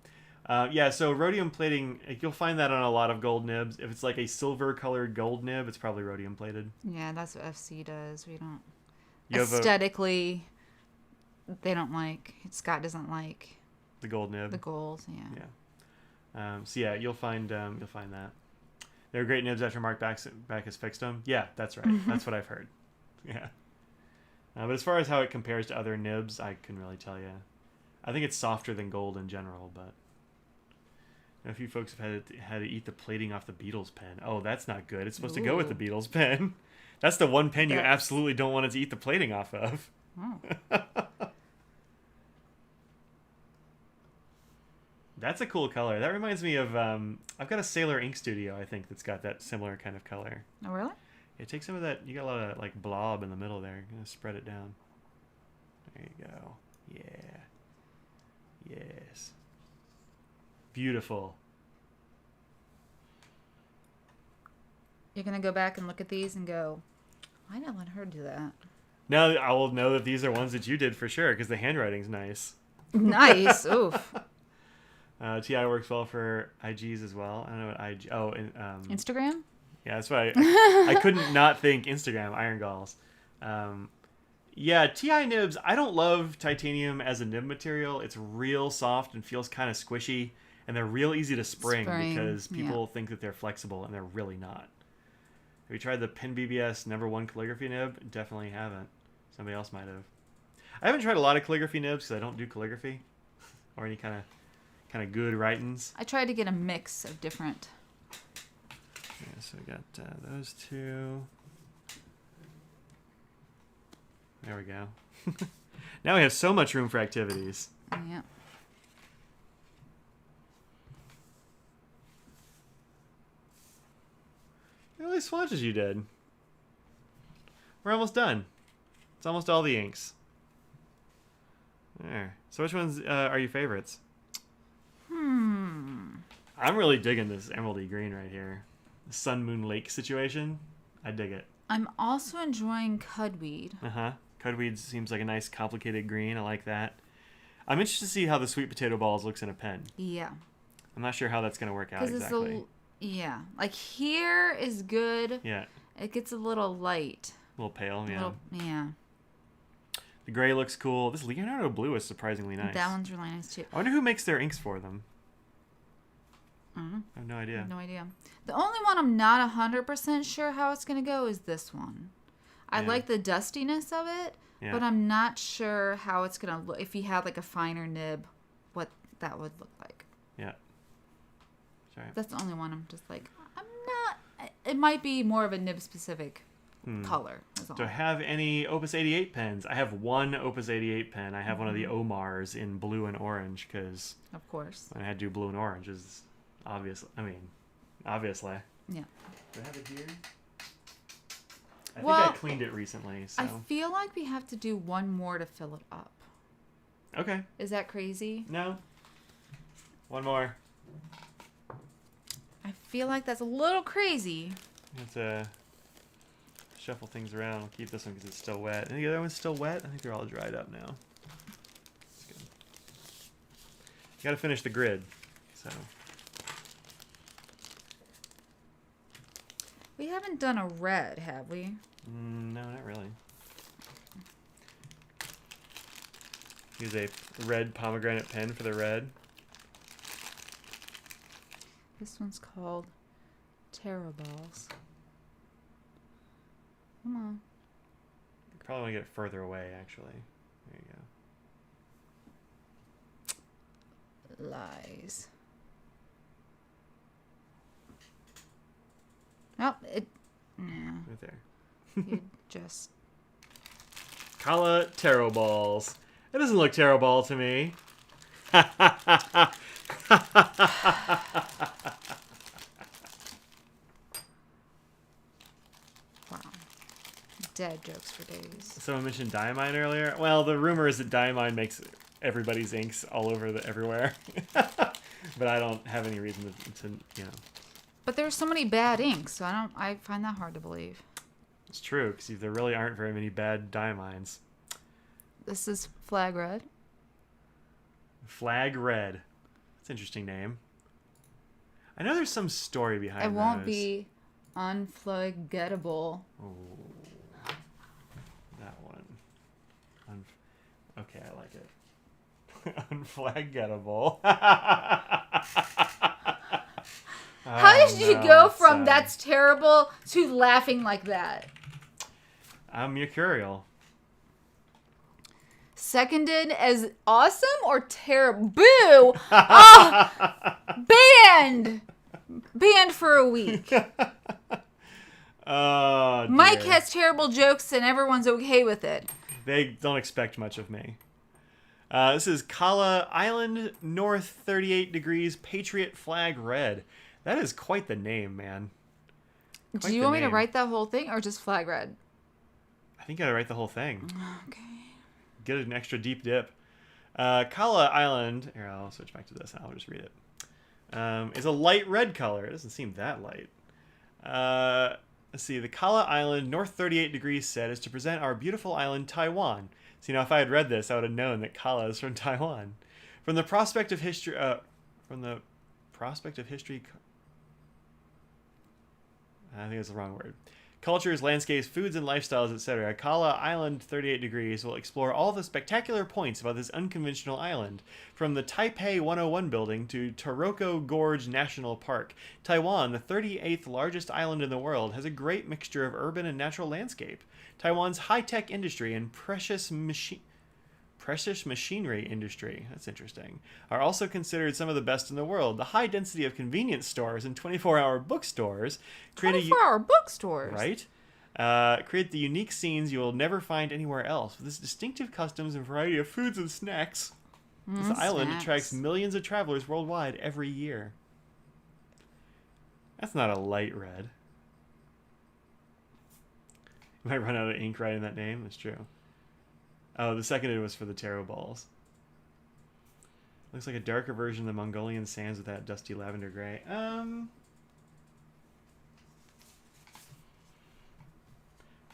Yeah, so rhodium plating, you'll find that on a lot of gold nibs. If it's like a silver-colored gold nib, it's probably rhodium plated. Yeah, that's what FC does. We don't... You aesthetically, they don't like... Scott doesn't like... The gold nib. The gold, yeah. Yeah. So yeah, you'll find that. They're great nibs after Mark Backus fixed them. Yeah, that's right. That's what I've heard. Yeah. But as far as how it compares to other nibs, I couldn't really tell you. I think it's softer than gold in general, but a few folks have had to eat the plating off the Beatles pen. Oh, that's not good. It's supposed to go with the Beatles pen. That's the one pen you absolutely don't want it to eat the plating off of. Oh. That's a cool color. That reminds me of I've got a Sailor Ink Studio, I think, that's got that similar kind of color. Oh, really? Yeah, take some of that. You got a lot of like blob in the middle there. I'm gonna spread it down. There you go. Yeah. Yes. Beautiful. You're gonna go back and look at these and go, why did I let her do that? Now I will know that these are ones that you did for sure because the handwriting's nice. Nice. Oof. TI works well for IGs as well. I don't know what IG. Oh, Instagram. Yeah, that's why I couldn't not think Instagram. Iron Galls. Yeah, TI nibs. I don't love titanium as a nib material. It's real soft and feels kind of squishy, and they're real easy to spring because people think that they're flexible and they're really not. Have you tried the Pen BBS #1 calligraphy nib? Definitely haven't. Somebody else might have. I haven't tried a lot of calligraphy nibs because I don't do calligraphy or any kind of good writings. I tried to get a mix of different. Yeah, so we got those two. There we go. Now we have so much room for activities. Yeah. Look at all these swatches you did. We're almost done. It's almost all the inks. There. So which ones are your favorites? I'm really digging this emeraldy green right here. The Sun Moon Lake situation. I dig it. I'm also enjoying Cudweed. Uh-huh. Cudweed seems like a nice complicated green. I like that. I'm interested to see how the sweet potato balls looks in a pen. Yeah. I'm not sure how that's going to work out Because exactly. yeah. Like here is good. Yeah. It gets a little light. A little pale, yeah. Yeah. The gray looks cool. This Leonardo blue is surprisingly nice. That one's really nice too. I wonder who makes their inks for them. Mhm. I have no I idea. have no idea. The only one I'm not 100% sure how it's going to go is this one. I Yeah. like the dustiness of it, Yeah. but I'm not sure how it's going to look. If you had like a finer nib, what that would look like. Yeah. Sorry. That's the only one I'm just like, I'm not. It might be more of a nib specific color. Is all. Do I have any Opus 88 pens? I have one Opus 88 pen. I have one of the Omars in blue and orange because Of course. when I had to do blue and orange is obviously. Yeah. Do I have it here? I Well, think I cleaned it recently. So I feel like we have to do one more to fill it up. okay. Is that crazy? No. One more. I feel like that's a little crazy. Let's shuffle things around. I'll keep this one because it's still wet. And the other one's still wet. I think they're all dried up now. That's good. You got to finish the grid. So We haven't done a red, have we? no, not really. Use a red pomegranate pen for the red. This one's called Terra Balls. Come on. Probably want to get it further away, actually. There you go. Lies. Oh, it. Yeah, Right there. you just. Kala Tarot Balls. It doesn't look Tarot Ball to me. Wow. Dead jokes for days. Someone mentioned Diamine earlier. Well, the rumor is that Diamine makes everybody's inks all over everywhere. But I don't have any reason to But there's so many bad inks, so I find that hard to believe. It's true, because there really aren't very many bad Diamines. This is Flag Red. Flag Red. That's an interesting name. I know there's some story behind It won't those. be unforgettable. Oh, that one. Okay, I like it. Unflaggettable. How did you go from that's terrible to laughing like that? I'm mercurial. Seconded as awesome or terrible? Boo! Oh, banned! Banned for a week. Oh, dear. Mike has terrible jokes and everyone's okay with it. They don't expect much of me. This is Kala Island, North 38 degrees, Patriot Flag Red. That is quite the name, man. Do Quite you the want me to name. write that whole thing or just Flag Red? I think I gotta write the whole thing. Okay. Get an extra deep dip. Kala Island, here, I'll switch back to this and I'll just read it. Is a light red color. It doesn't seem that light. Let's see. The Kala Island, North 38 degrees set is to present our beautiful island, Taiwan. So, if I had read this, I would have known that Kala is from Taiwan. From the prospect of history, I think that's the wrong word. Cultures, landscapes, foods, and lifestyles, etc. Kala Island 38 degrees will explore all the spectacular points about this unconventional island, from the Taipei 101 building to Taroko Gorge National Park. Taiwan, the 38th largest island in the world, has a great mixture of urban and natural landscape. Taiwan's high-tech industry and precious machinery industry, that's interesting, are also considered some of the best in the world. The high density of convenience stores and 24-hour bookstores create 24-hour bookstores. Right? Create the unique scenes you will never find anywhere else. With its distinctive customs and variety of foods and snacks, this island snacks. attracts millions of travelers worldwide every year. That's not a light red. You might run out of ink writing that name. That's true. Oh, the seconded was for the tarot balls. Looks like a darker version of the Mongolian sands with that dusty lavender gray.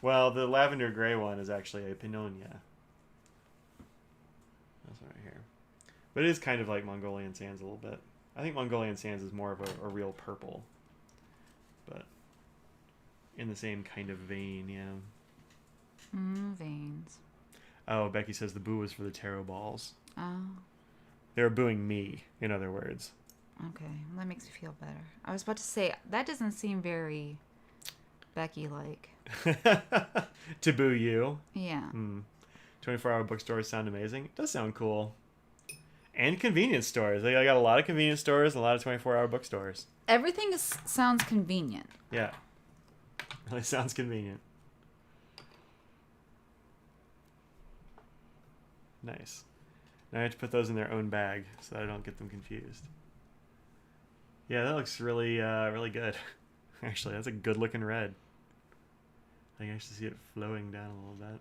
Well, the lavender gray one is actually a Pannonia. That's one right here. But it is kind of like Mongolian Sands a little bit. I think Mongolian Sands is more of a real purple. But in the same kind of vein, yeah. Veins. Oh, Becky says the boo was for the tarot balls. Oh, They were booing me, in other words. okay. Well, that makes me feel better. I was about to say, that doesn't seem very Becky-like. To boo you. Yeah. 24-hour bookstores sound amazing. It does sound cool. And convenience stores. They got a lot of convenience stores and a lot of 24-hour bookstores. Everything sounds convenient. Yeah. Really sounds convenient. Nice. Now I have to put those in their own bag so that I don't get them confused. Yeah, that looks really, really good. Actually, that's a good-looking red. I can actually see it flowing down a little bit.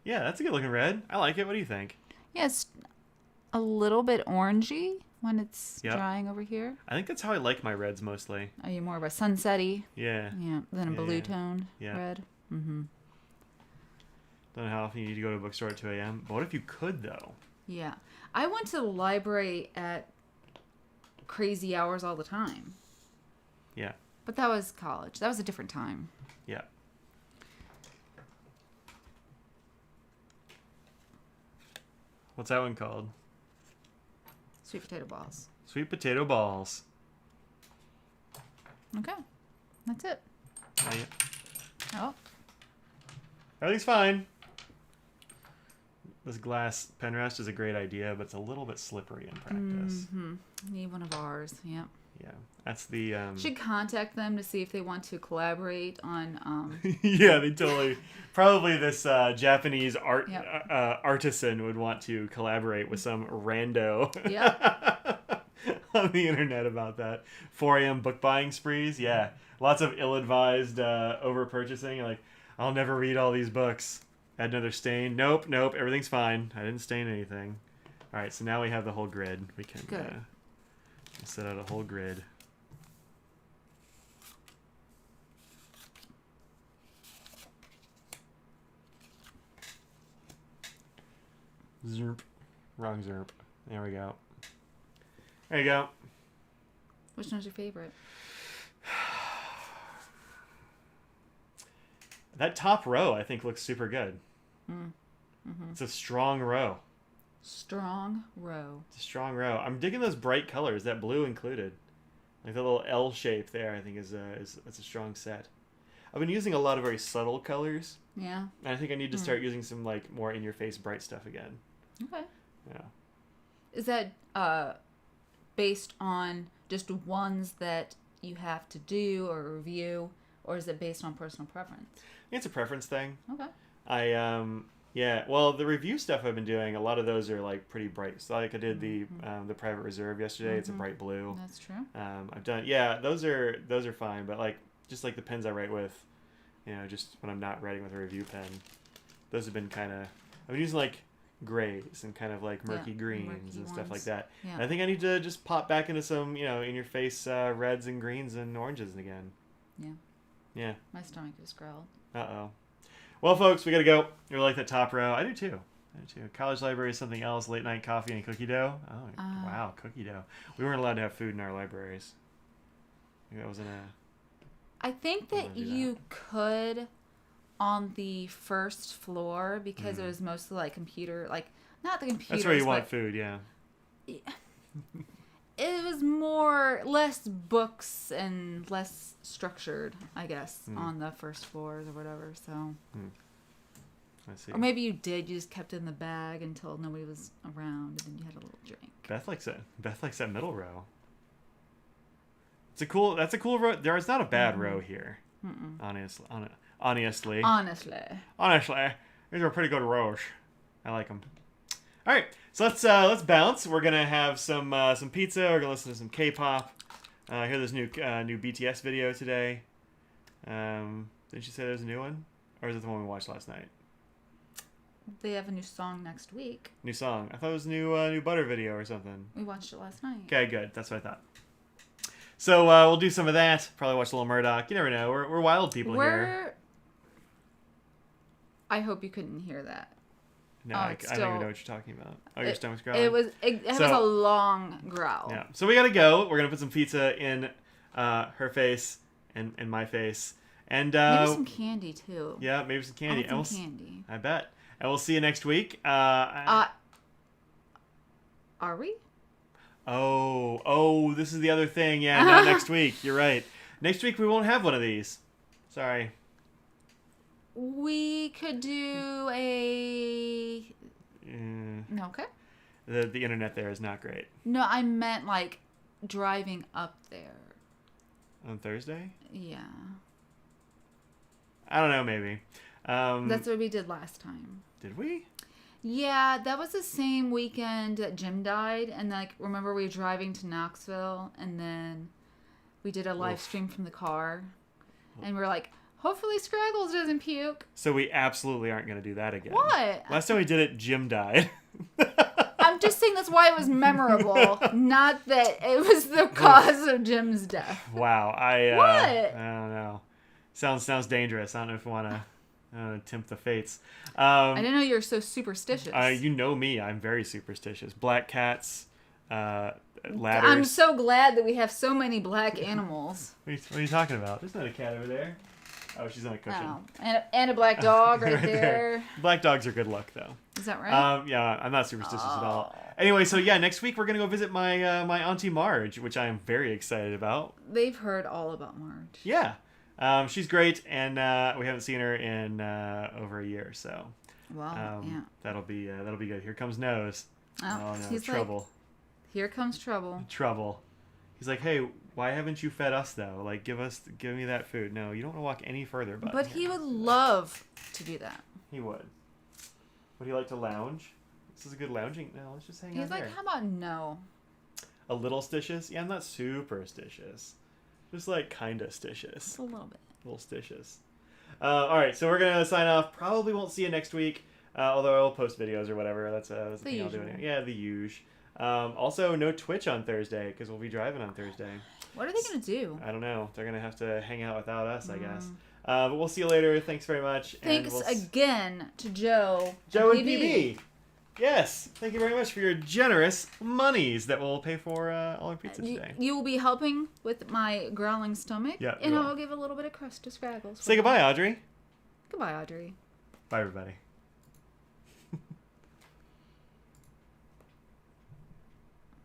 Yeah, that's a good-looking red. I like it. What do you think? Yeah, it's a little bit orangey when it's Yep. drying over here. I think that's how I like my reds mostly. Are you more of a sunsetty? Yeah. Yeah, than a Yeah, blue yeah. toned Yeah. red. Mm-hmm. Don't know how often you need to go to a bookstore at 2 a.m. But what if you could, though? Yeah. I went to the library at crazy hours all the time. Yeah. But that was college. That was a different time. Yeah. What's that one called? Sweet potato balls. Sweet potato balls. Okay. That's it. Oh, Everything's fine. This glass pen rest is a great idea, but it's a little bit slippery in practice. need one of ours. Yeah. Yeah. That's the... Should contact them to see if they want to collaborate on. yeah, they totally... Probably this Japanese Yep. artisan would want to collaborate with some rando Yep. on the internet about that. 4 a.m. book buying sprees. Yeah. Lots of ill-advised over-purchasing. Like, I'll never read all these books. Add another stain. Nope. Everything's fine. I didn't stain anything. All right, so now we have the whole grid. We can Good. set out a whole grid. Zerp. Wrong zerp. There we go. There you go. Which one's your favorite? That top row, I think, looks super good. It's a strong row. Strong row. It's a strong row. I'm digging those bright colors, that blue included. Like the little L shape there, I think is a strong set. I've been using a lot of very subtle colors, Yeah. and I think I need to start using some like more in-your-face bright stuff again. Okay. Yeah. Is that based on just ones that you have to do or review, or is it based on personal preference? I think it's a preference thing. Okay. Yeah, well, the review stuff I've been doing, a lot of those are like pretty bright. So like I did the Private Reserve yesterday. It's a bright blue. That's true. I've done, yeah, those are fine, but like just like the pens I write with, just when I'm not writing with a review pen, those have been kind of, I've been using like grays and kind of like murky greens murky and stuff like ones. that. Yeah. And I think I need to just pop back into some, in your face reds and greens and oranges again. Yeah. Yeah. My stomach just growled. Uh-oh. Well, folks, we got to go. You like that top row? I do too. College library is something else. Late night coffee and cookie dough. Oh, wow, cookie dough. We weren't allowed to have food in our libraries. I think that wasn't a... I think wanna that do you could on the first floor because it was mostly like computer, like not the computers. That's where you want but food, yeah. It was less books and less structured, I guess, on the first floors or whatever. So, I see. or maybe you just kept it in the bag until nobody was around, and then you had a little drink. Beth likes that middle row. That's a cool row. There's not a bad row here. Honestly. Honestly, these are pretty good rows. I like them. All right, so let's bounce. We're gonna have some pizza. We're gonna listen to some K-pop. Hear this new BTS video today. Didn't you say there's a new one, or is it the one we watched last night? They have a new song next week. New song. I thought it was new Butter video or something. We watched it last night. Okay, good. That's what I thought. So we'll do some of that. Probably watch a little Murdoch. You never know. We're wild people here. I hope you couldn't hear that. No, Oh, I it's don't even still- know what you're talking about. Oh, your stomach's growling? It was a long growl. Yeah. So we gotta go. We're gonna put some pizza in her face and my face. And Maybe some candy too. yeah, maybe some candy. I And want some we'll candy. I bet. And we'll see you next week. Are we? Oh, this is the other thing. Yeah, not next week. You're right. Next week we won't have one of these. Sorry. We could do a. No, okay. The internet there is not great. No, I meant like driving up there. On Thursday? Yeah, I don't know, maybe. that's what we did last time. Did we? Yeah, that was the same weekend that Jim died, and like remember we were driving to Knoxville, and then we did a live stream from the car, and we were like, hopefully Scraggles doesn't puke. So we absolutely aren't going to do that again. What? Last time we did it, Jim died. I'm just saying that's why it was memorable, not that it was the cause of Jim's death. Wow. I What? don't know. Sounds dangerous. I don't know if we want to tempt the fates. I didn't know you were so superstitious. You know me. I'm very superstitious. Black cats, ladders. I'm so glad that we have so many black animals. What are you talking about? There's not a cat over there. Oh, she's on a cushion. Oh, and a black dog right, there. Black dogs are good luck, though. Is that right? Yeah, I'm not superstitious at all. Oh. Anyway, so yeah, next week we're gonna go visit my my auntie Marge, which I am very excited about. They've heard all about Marge. Yeah, she's great, and we haven't seen her in over a year, so Well, yeah. that'll be good. Here comes Nose. Oh, no, he's trouble, like, here comes trouble. trouble. He's like, hey, why haven't you fed us though? Like, give me that food. No, you don't want to walk any further. But he would love to do that. He would. Would he like to lounge? This is a good lounging. No, let's just hang out He's like, here. how about no? A little stitious? Yeah, I'm not superstitious. Just like kinda stitious. Just a little bit. A little stitious. All right, so we're gonna sign off. Probably won't see you next week. Although I'll post videos or whatever. That's the thing I'll do. usual. Anyway. Yeah, the usual. Also, no Twitch on Thursday because we'll be driving on Thursday. What are they gonna do? I don't know. They're gonna have to hang out without us, I guess. But we'll see you later. Thanks very much. Thanks and again to Joe. Joe and PB. Yes, thank you very much for your generous monies that will pay for all our pizza today. You will be helping with my growling stomach. Yeah, And you will. I'll give a little bit of crust to Scraggles. Say goodbye, Audrey. Goodbye, Audrey. Bye, everybody.